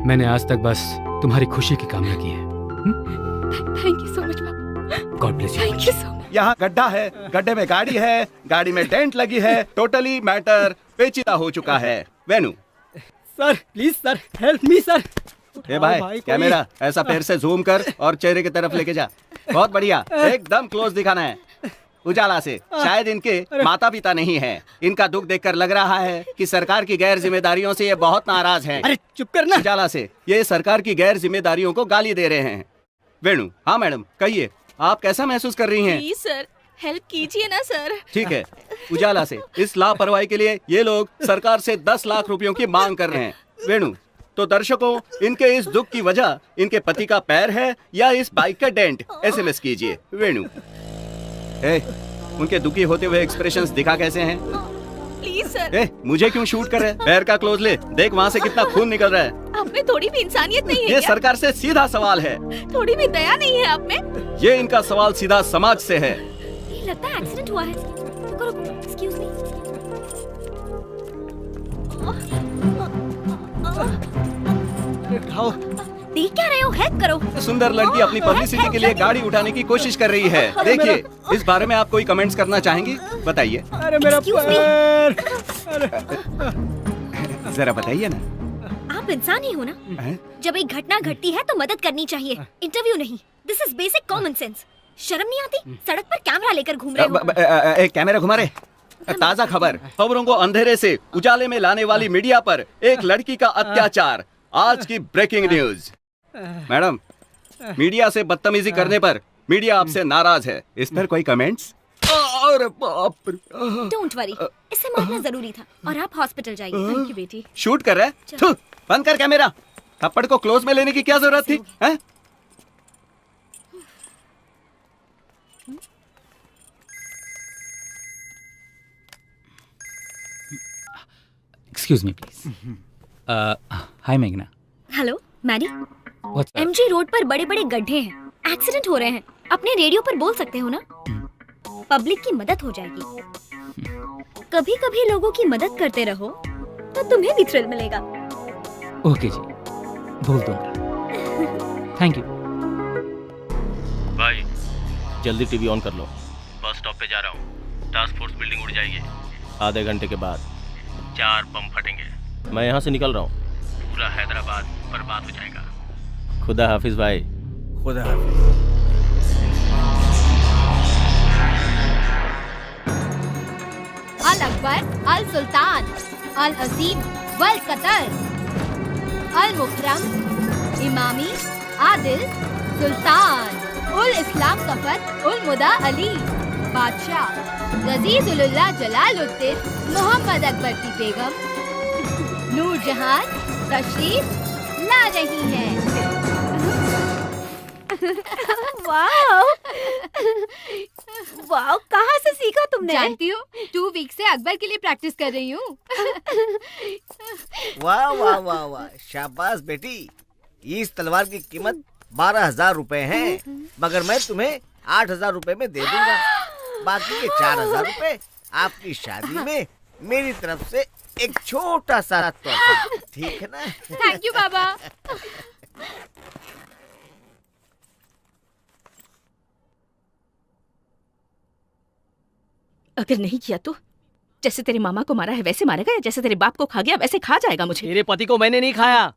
मैंने आज तक बस तुम्हारी खुशी की कामना की है। थैंक यू सो मच पापा। God bless you. Thank you so much. यहाँ गड्ढा है, गड्ढे में गाड़ी है, गाड़ी में डेंट लगी है, टोटली मैटर पेचीदा हो चुका है। Venu sir please sir, help me sir. ए भाई कैमरा ऐसा पैर से जूम कर और चेहरे की तरफ लेके जा। बहुत बढ़िया, एकदम क्लोज दिखाना है उजाला से। शायद इनके माता पिता नहीं हैं। इनका दुख देखकर लग रहा है कि सरकार की गैर जिम्मेदारियों से ये बहुत नाराज हैं। अरे चुप करना। उजाला से ये सरकार की गैर जिम्मेदारियों को गाली दे रहे हैं। वेणु, हाँ मैडम कहिए, आप कैसा महसूस कर रही हैं? प्लीज सर, हेल्प कीजिए ना सर। ठीक है, उजाला से इस लापरवाही के लिए ये लोग सरकार से 10 लाख रुपयों की मांग कर रहे हैं। वेणु, तो दर्शकों, इनके इस दुख की वजह इनके पति का पैर है या इस बाइक का डेंट? SMS कीजिए। वेणु, उनके दुखी होते हुए एक्सप्रेशंस दिखा कैसे हैं? Please sir. मुझे क्यों शूट कर रहे हैं? पैर का क्लोज ले, देख वहाँ से कितना खून निकल रहा है। आप में थोड़ी भी इंसानियत नहीं है ये क्या? सरकार से सीधा सवाल है। थोड़ी भी दया नहीं है आप में? ये इनका सवाल सीधा समाज से है। ये लगता है एक्सीडेंट हुआ है। रुको रुको, एक्सक्यूज मी। देख क्या रहे हो? हेल्प करो। सुंदर लड़की अपनी पब्लिसिटी के लिए गाड़ी उठाने की कोशिश कर रही है। देखिए, इस बारे में आप कोई कमेंट्स करना चाहेंगी? बताइए। अरे मेरा पैर। जरा बताइए ना। आप इंसान ही हो ना? जब एक घटना घटती है तो मदद करनी चाहिए, इंटरव्यू नहीं। This is basic common sense. शर्म नहीं आती? सड़क पर कैमरा लेकर घूम रहे हो। कैमरा घुमा रहे। ताजा खबरों को अंधेरे से उजाले में लाने वाली मीडिया पर एक लड़की का अत्याचार। आज की ब्रेकिंग न्यूज। मैडम, मीडिया से बदतमीजी करने पर मीडिया आपसे नाराज है। इस पर कोई कमेंट्स? अरे बाप रे। डोंट वरी, इससे मारना जरूरी था और आप हॉस्पिटल जाइए। थैंक यू बेटी। शूट कर रहे हैं? थू, बंद कर कैमरा। थप्पड़ को क्लोज में लेने की क्या जरूरत थी? हैं? Excuse me, please. Hi, Meghna. Hello Maddie. What's up? MG road पर बड़े बड़े गड्ढे हैं, एक्सीडेंट हो रहे हैं। अपने रेडियो पर बोल सकते हो ना? पब्लिक की मदद हो जाएगी। कभी कभी लोगों की मदद करते रहो तो तुम्हें भी थ्रिल मिलेगा। ओके जी, बोल दूंगा। Thank you. भाई जल्दी टीवी ऑन कर लो। बस स्टॉप पे जा रहा हूँ। टास्क फोर्स बिल्डिंग उड़ जाएगी। आधे घंटे के बाद 4 बम फटेंगे। मैं यहाँ से निकल रहा हूँ। पूरा हैदराबाद बर्बाद हो जाएगा। खुदा हाफिज भाई। खुदा हाफिज। अल अकबर, अल सुल्तान, अल अजीम, वल कतर, अल मुकरम, इमामी, आदिल, सुल्तान, उल इस्लाम सफर, उल मुदा अली, बादशाह, गजीजुल्लाह जलालुद्दीन, मोहम्मद अकबर की बेगम, नूरजहान तशरीफ ला रही है। वाओ वाओ, कहाँ से सीखा तुमने? जानती हो, 2 वीक से अकबर के लिए प्रैक्टिस कर रही हूँ। वाह वाह वाह वाह, शाबाश बेटी। इस तलवार की कीमत 12,000 रुपए है, मगर मैं तुम्हें 8,000 रुपए में दे दूंगा। बाकी के 4,000 रुपए आपकी शादी में मेरी तरफ से एक छोटा सा तोहफा, ठीक है ना? थैंक यू बाबा। अगर नहीं किया तो जैसे तेरे मामा को मारा है वैसे मारेगा, या जैसे तेरे बाप को खा गया वैसे खा जाएगा मुझे? तेरे पति को मैंने नहीं खाया,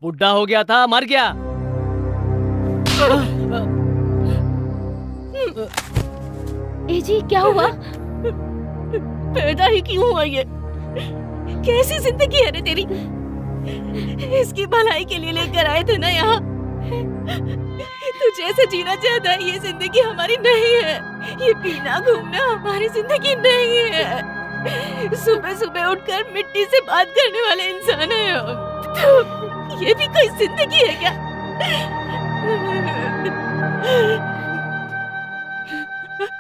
बुढ़ा हो गया था, मर गया। ए जी, क्या हुआ? पैदा ही क्यों हुआ ये? कैसी जिंदगी है रे तेरी? इसकी भलाई के लिए लेकर आए थे ना यहाँ। तू जैसे जीना चाहता है ये जिंदगी हमारी नहीं है। ये पीना घूमना हमारी जिंदगी नहीं है। सुबह सुबह उठकर मिट्टी से बात करने वाले इंसान है हम। तो ये भी कोई जिंदगी है क्या?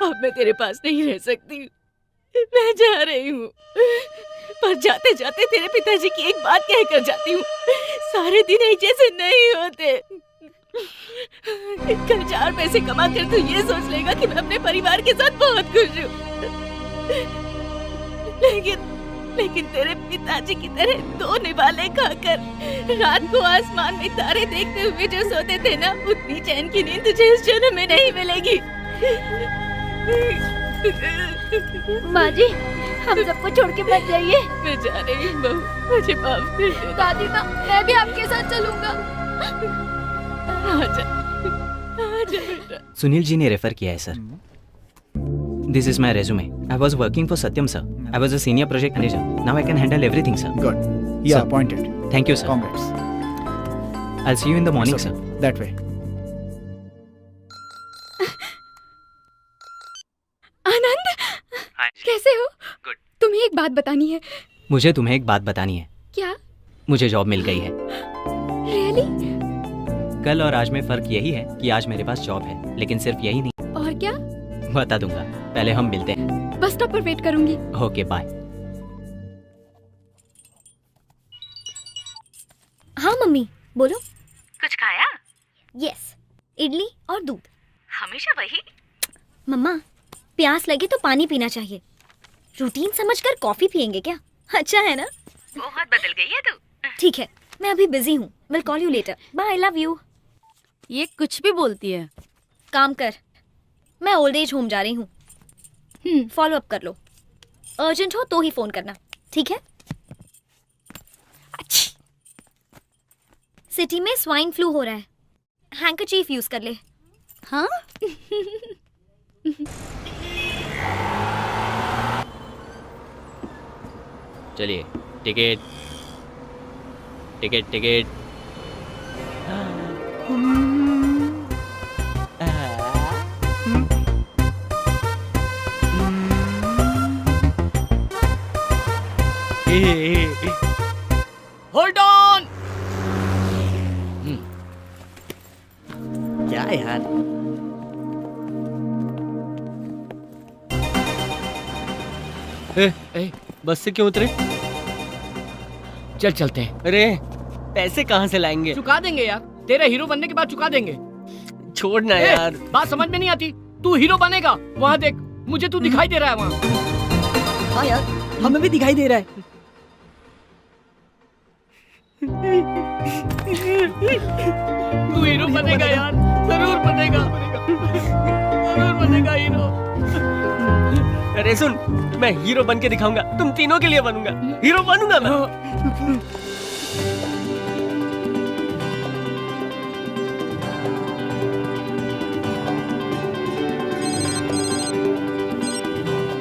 अब मैं तेरे पास नहीं रह सकती, मैं जा रही हूँ। पर जाते जाते तेरे पिताजी की एक बात कहकर जाती हूँ, सारे दिन एक जैसे नहीं होते। कल 4 पैसे कमा कर तू ये सोच लेगा कि मैं अपने परिवार के साथ बहुत खुश हूँ, लेकिन तेरे पिताजी की तरह 2 निवाले खाकर रात को आसमान में तारे देखते हुए जो सोते थे ना, उतनी चैन की नींद तुझे इस जन्म में नहीं मिलेगी। माँ जी, हम सबको छोड़ के मत जाइए। मैं जा रही हूँ बहू। मुझे माफ कर दे दादी माँ, मैं भी आपके साथ चलूंगा। आजा बेटा। सुनील जी ने रेफर किया है sir. This is my resume. I was working for Satyam sir. I was a senior project manager. Now I can handle everything sir. Good, you are appointed. Thank you sir. Congrats. I see you in the morning sir. That way. Anand, कैसे हो? Good. तुम्हें एक बात बतानी है। मुझे तुम्हें एक बात बतानी है। क्या? मुझे जॉब मिल गई है। रियली? कल और आज में फर्क यही है कि आज मेरे पास जॉब है, लेकिन सिर्फ यही नहीं। और क्या? बता दूंगा, पहले हम मिलते हैं। बस स्टॉप पर वेट करूंगी। Okay bye. हाँ मम्मी, बोलो। कुछ खाया? यस, इडली और दूध। हमेशा वही? मम्मा, प्यास लगे तो पानी पीना चाहिए। रूटीन समझकर कॉफी पियेंगे क्या? अच्छा है ना? बहुत बदल गई है तू। ठीक है, मैं अभी बिजी हूँ। Will call you later. Bye, I love you. ये कुछ भी बोलती है। काम कर, मैं ओल्ड एज होम जा रही हूँ। फॉलो अप कर लो। अर्जेंट हो तो ही फोन करना, ठीक है? सिटी में स्वाइन फ्लू हो रहा है। हैंकरचीफ यूज कर ले। हाँ? चलिए, ticket ticket ticket. Hold on. क्या यार? बस से क्यों उतरे? चल चलते हैं। अरे पैसे कहाँ से लाएंगे? चुका देंगे यार, तेरे हीरो बनने के बाद चुका देंगे। छोड़ना यार। बात समझ में नहीं आती। तू हीरो बनेगा, वहाँ देख, मुझे तू दिखाई दे रहा है वहाँ। हाँ यार, हमें भी दिखाई दे रहा है। तू हीरो बनेगा यार, जरूर बनेगा, जरूर बनेगा हीरो। अरे सुन, मैं हीरो बन के दिखाऊंगा। तुम तीनों के लिए बनूंगा, हीरो बनूंगा मैं।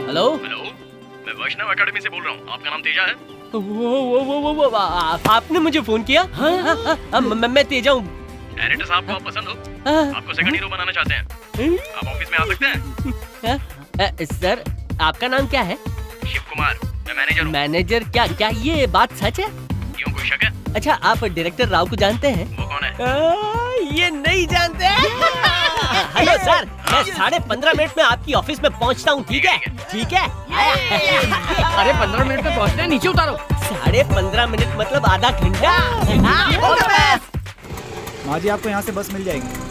हेलो हेलो, मैं वैष्णव एकेडमी से बोल रहा हूँ। आपका नाम तेजा है? वो आपने मुझे फोन किया? हाँ, मैं तेजा हूँ। डायरेक्टर साहब को आप पसंद हो? आपको सेकंड हीरो बनाना चाहते हैं? आप ऑफिस में आ सकते हैं? सर, आपका नाम क्या है? शिव कुमार, मैं मैनेजर हूँ। मैनेजर? क्या ये बात सच है? क्यों, कोई शक है? अच्छा, आप डायरेक्टर राव को जानते हैं? वो कौन है? ये नहीं जानते? हेलो सर, मैं 15.5 मिनट में आपकी ऑफिस में पहुंचता हूँ, ठीक है? ठीक है? अरे 15 मिनट में पहुंचना है, नीचे उतारो। 15.5 मिनट मतलब आधा घंटा। माँ जी, आपको यहाँ से बस मिल जाएगी।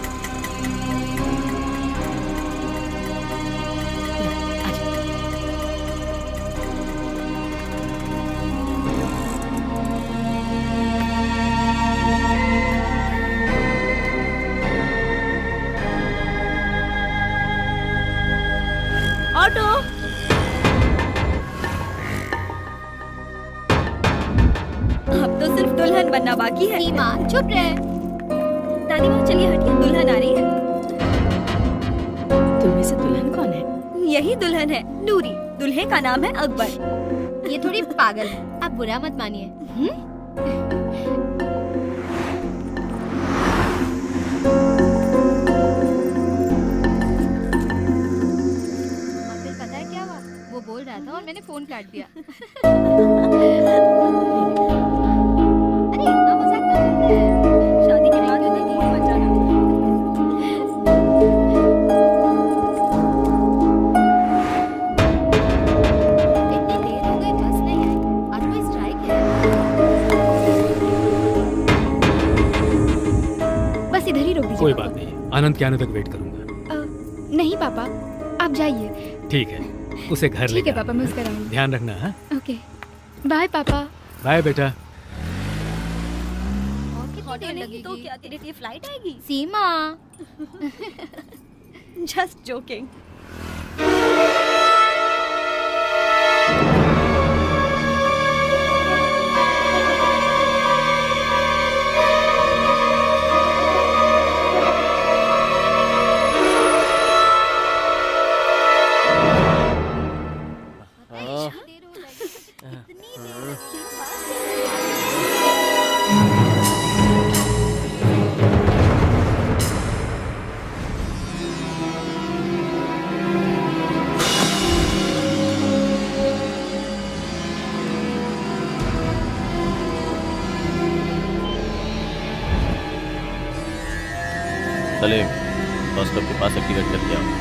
ऑटो। अब तो सिर्फ दुल्हन बनना बाकी है। सीमा, चुप रहे। दादी माँ, चलिए हटिए, दुल्हन आ रही है। तुम में से दुल्हन कौन है? यही दुल्हन है, नूरी। दूल्हे का नाम है अकबर। ये थोड़ी पागल है, आप बुरा मत मानिए। पता है क्या हुआ? वो बोल रहा था और मैंने फोन काट दिया। अरे इतना मजाक ना करते हैं। शादी के बाद नहीं मूड बन जाना। इतनी देर हो गई, बस नहीं आई। आज कोई स्ट्राइक है? बस इधर ही रोक दीजिए। कोई बात नहीं, आनंद के आने तक वेट करूंगा। नहीं पापा, आप जाइए। ठीक है, उसे घर ले ठीक है पापा, मैं उसका रहूंगी। ध्यान रखना। हाँ, ओके, बाय पापा। बाय बेटा। नहीं तो क्या तेरे लिए फ्लाइट आएगी? सीमा। Just joking. Salim, bus stop के पास एक्टिवेट करके आओ।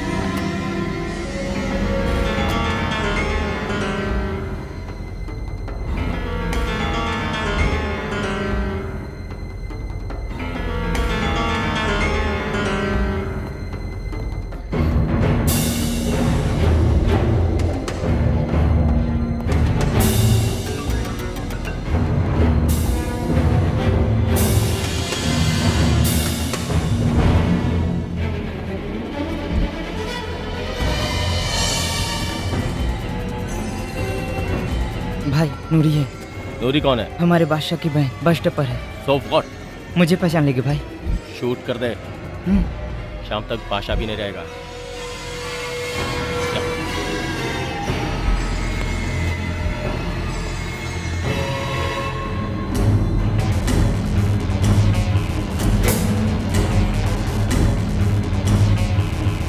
भाई नूरी है। नूरी कौन है? हमारे बादशाह की बहन, बस स्टॉप पर है। So what? मुझे पहचान लेगी भाई। शूट कर दे, शाम तक बादशाह भी नहीं रहेगा।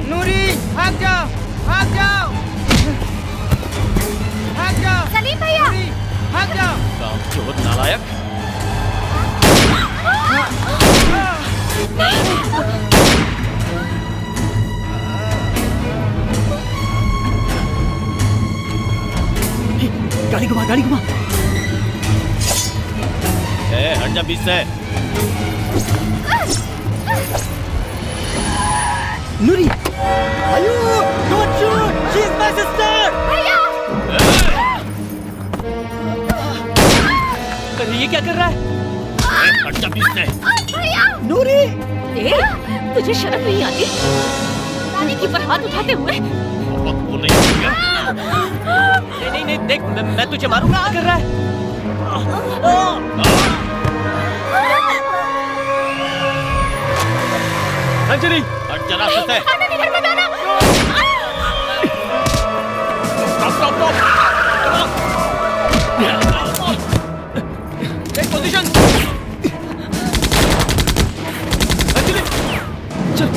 नूरी भाग जाओ, भाग जाओ, भाग जाओ। सलीम भैया, भाग जाओ। काम चोर नालायक। गाड़ी घुमा, गाड़ी घुमा। हट जा बीच से। नूरी, आयु, don't shoot, she's my sister. भैया, अरे ये क्या कर रहा है? हट जा बीच से। भैया। नूरी, तुझे शर्म नहीं आती? रानी की पर हाथ उठाते हुए। नहीं नहीं देख, मैं तुझे मारूंगा। क्या कर रहा है? अंजलि, हट जा रास्ते से। Take position. अंजलि, चल।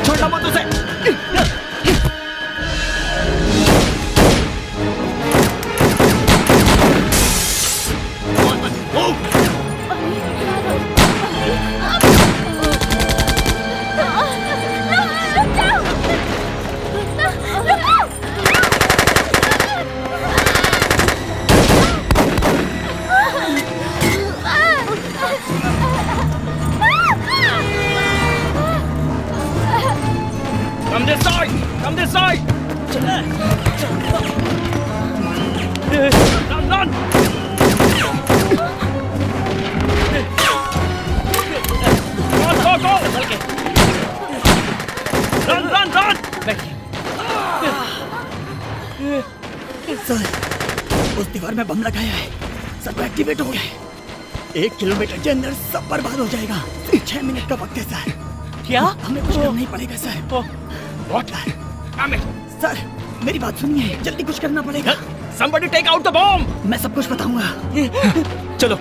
छोड़ना मत उसे। Come this side! Come this side! Run, run! Go, go, go! Run, run, run! Sir, उस दीवार में बम लगाया है, सब एक्टिवेट हो गया है। 1 किलोमीटर के अंदर सब बर्बाद हो जाएगा। 6 मिनट का वक्त है सर। क्या? हमें कुछ करना ही पड़ेगा सर। What? सर, मेरी बात सुनिए, जल्दी कुछ करना पड़ेगा। Somebody take out the bomb! मैं सब कुछ बताऊंगा। चलो,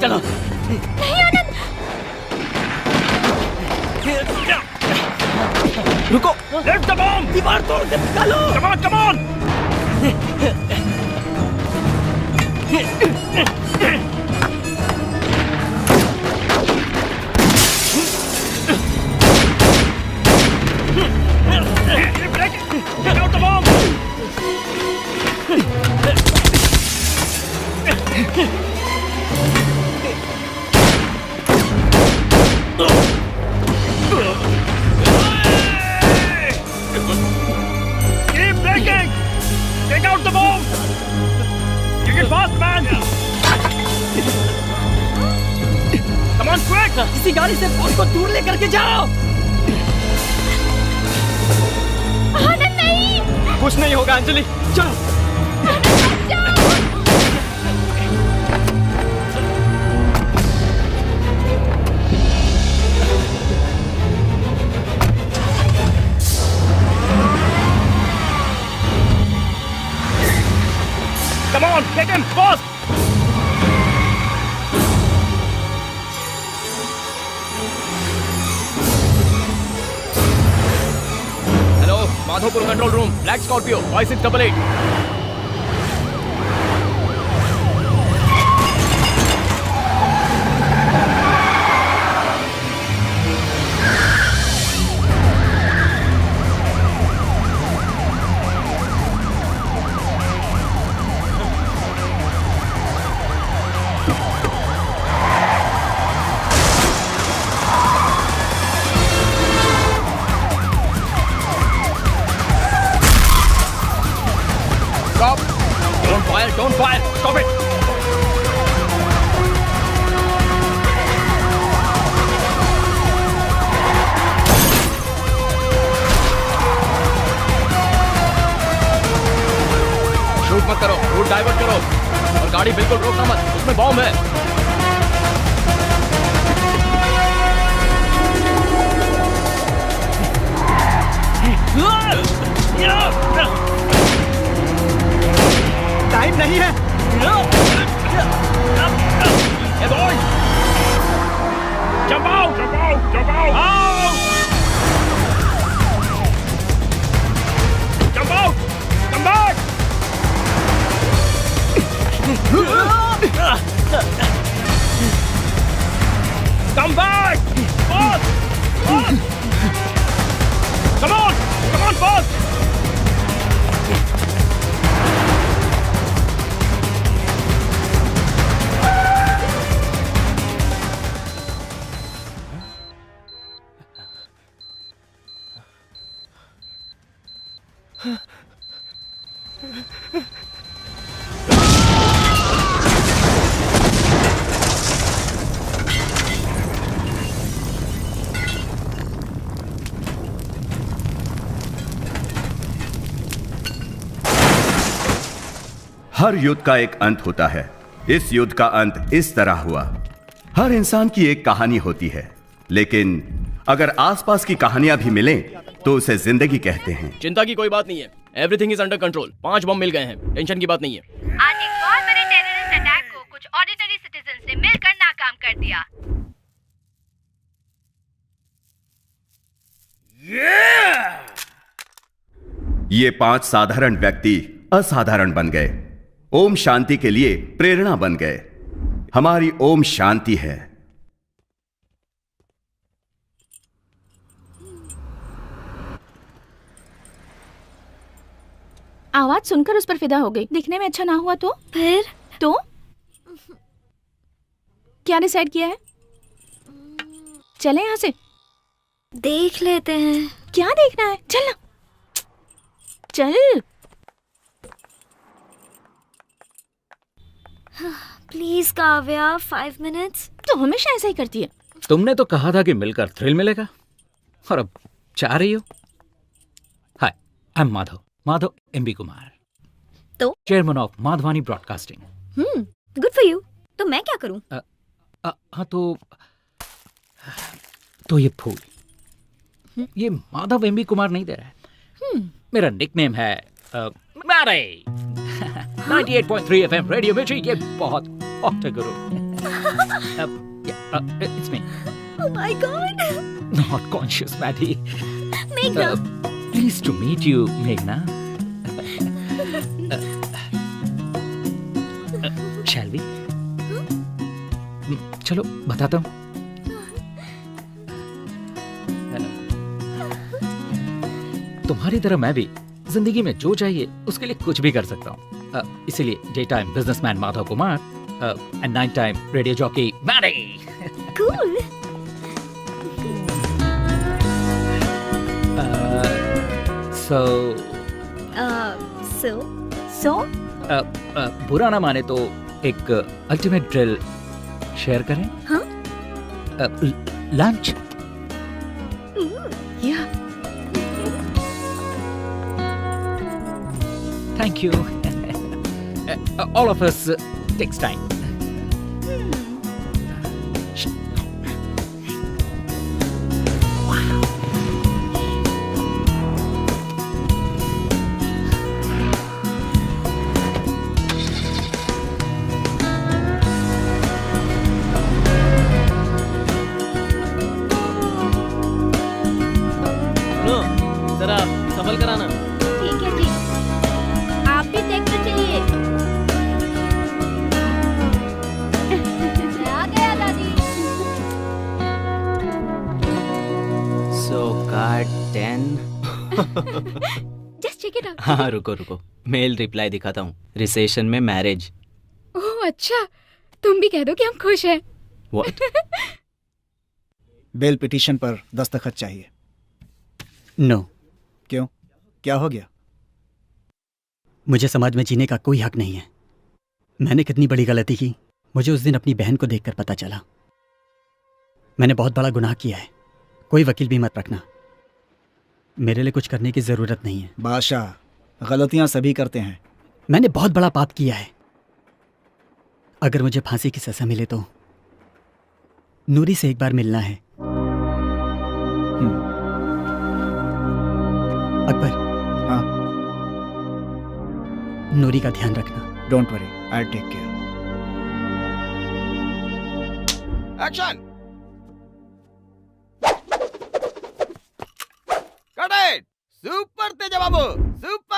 चलो। नहीं आनंद। रुको! Let the bomb! दीवार तोड़ के निकालो! Come on, come on! Get out the bomb! किसी गाड़ी से फोन को दूर लेकर के जाओ। आनंद नहीं। कुछ नहीं होगा अंजलि, चलो। Come on, get him, fast! Hello, Madhopur control room, black Scorpio 5688। Don't fire! Stop it! Shoot मत करो, रूट डाइवर्ट करो और गाड़ी बिल्कुल रोकना मत, उसमें बॉम्ब है। टाइम नहीं है। Hey boy! Jump out! Jump out! Jump out! Out! Jump out! Come back! Come back! Fast! Fast! Come on! Come on, fast! हर युद्ध का एक अंत होता है। इस युद्ध का अंत इस तरह हुआ। हर इंसान की एक कहानी होती है, लेकिन अगर आसपास की कहानियां भी मिलें तो उसे जिंदगी कहते हैं। चिंता की कोई बात नहीं है, एवरीथिंग इज अंडर कंट्रोल। 5 बम मिल गए हैं, टेंशन की बात नहीं है। आज एक बहुत बड़े टेररिस्ट अटैक को कुछ ऑर्डिनरी सिटीजन ने मिलकर नाकाम कर दिया। ये 5 साधारण व्यक्ति असाधारण बन गए, ओम शांति के लिए प्रेरणा बन गए। हमारी ओम शांति है। आवाज सुनकर उस पर फिदा हो गई। दिखने में अच्छा ना हुआ तो फिर तो क्या डिसाइड किया है? चले यहाँ से, देख लेते हैं। क्या देखना है? चल ना, चल। Please Kavya, 5 minutes. तो हमेशा ऐसा ही करती है। तुमने तो कहा था कि मिलकर थ्रिल मिलेगा, और अब चाह रही हो। Hi, I am Madhav MB Kumar, तो chairman of Madhavani broadcasting. Good for you. तो मैं क्या करूं? हाँ तो ये फूल, ये माधव एमबी कुमार नहीं दे रहा है। मेरा निकनेम है मैरी। 98.3 FM रेडियो मिर्ची, ये बहुत हॉट है गुरु। It's me. Oh my God. Not conscious Maddie. मेघना। प्लीज टू मीट यू मेघना। Shall we? चलो बताता हूँ। तुम्हारी तरह मैं भी जिंदगी में जो चाहिए उसके लिए कुछ भी कर सकता हूँ। इसीलिए day time businessman Madhav Kumar and night time radio jockey Mary. Cool. सो बुरा ना माने तो एक अल्टीमेट ड्रिल शेयर करें? हाँ? लंच? या Thank you. All of us takes time. जरा संभल कर आना। ठीक है जी, आप भी देखते चलिए। आ गया दादी। So card 10. Just check it out. हाँ रुको, मेल रिप्लाई दिखाता हूँ। रिसेशन में मैरिज। ओह अच्छा, तुम भी कह दो कि हम खुश हैं। What? बेल पिटीशन पर दस्तखत चाहिए। नो। क्यों, क्या हो गया? मुझे समाज में जीने का कोई हक नहीं है। मैंने कितनी बड़ी गलती की, मुझे उस दिन अपनी बहन को देखकर पता चला। मैंने बहुत बड़ा गुनाह किया है। कोई वकील भी मत रखना, मेरे लिए कुछ करने की जरूरत नहीं है। बादशाह, गलतियां सभी करते हैं। मैंने बहुत बड़ा पाप किया है। अगर मुझे फांसी की सजा मिले तो नूरी से एक बार मिलना है। अकबर। हाँ। नूरी का ध्यान रखना। Don't worry, I take care. Action! Cut it! Super Teja Babu, super!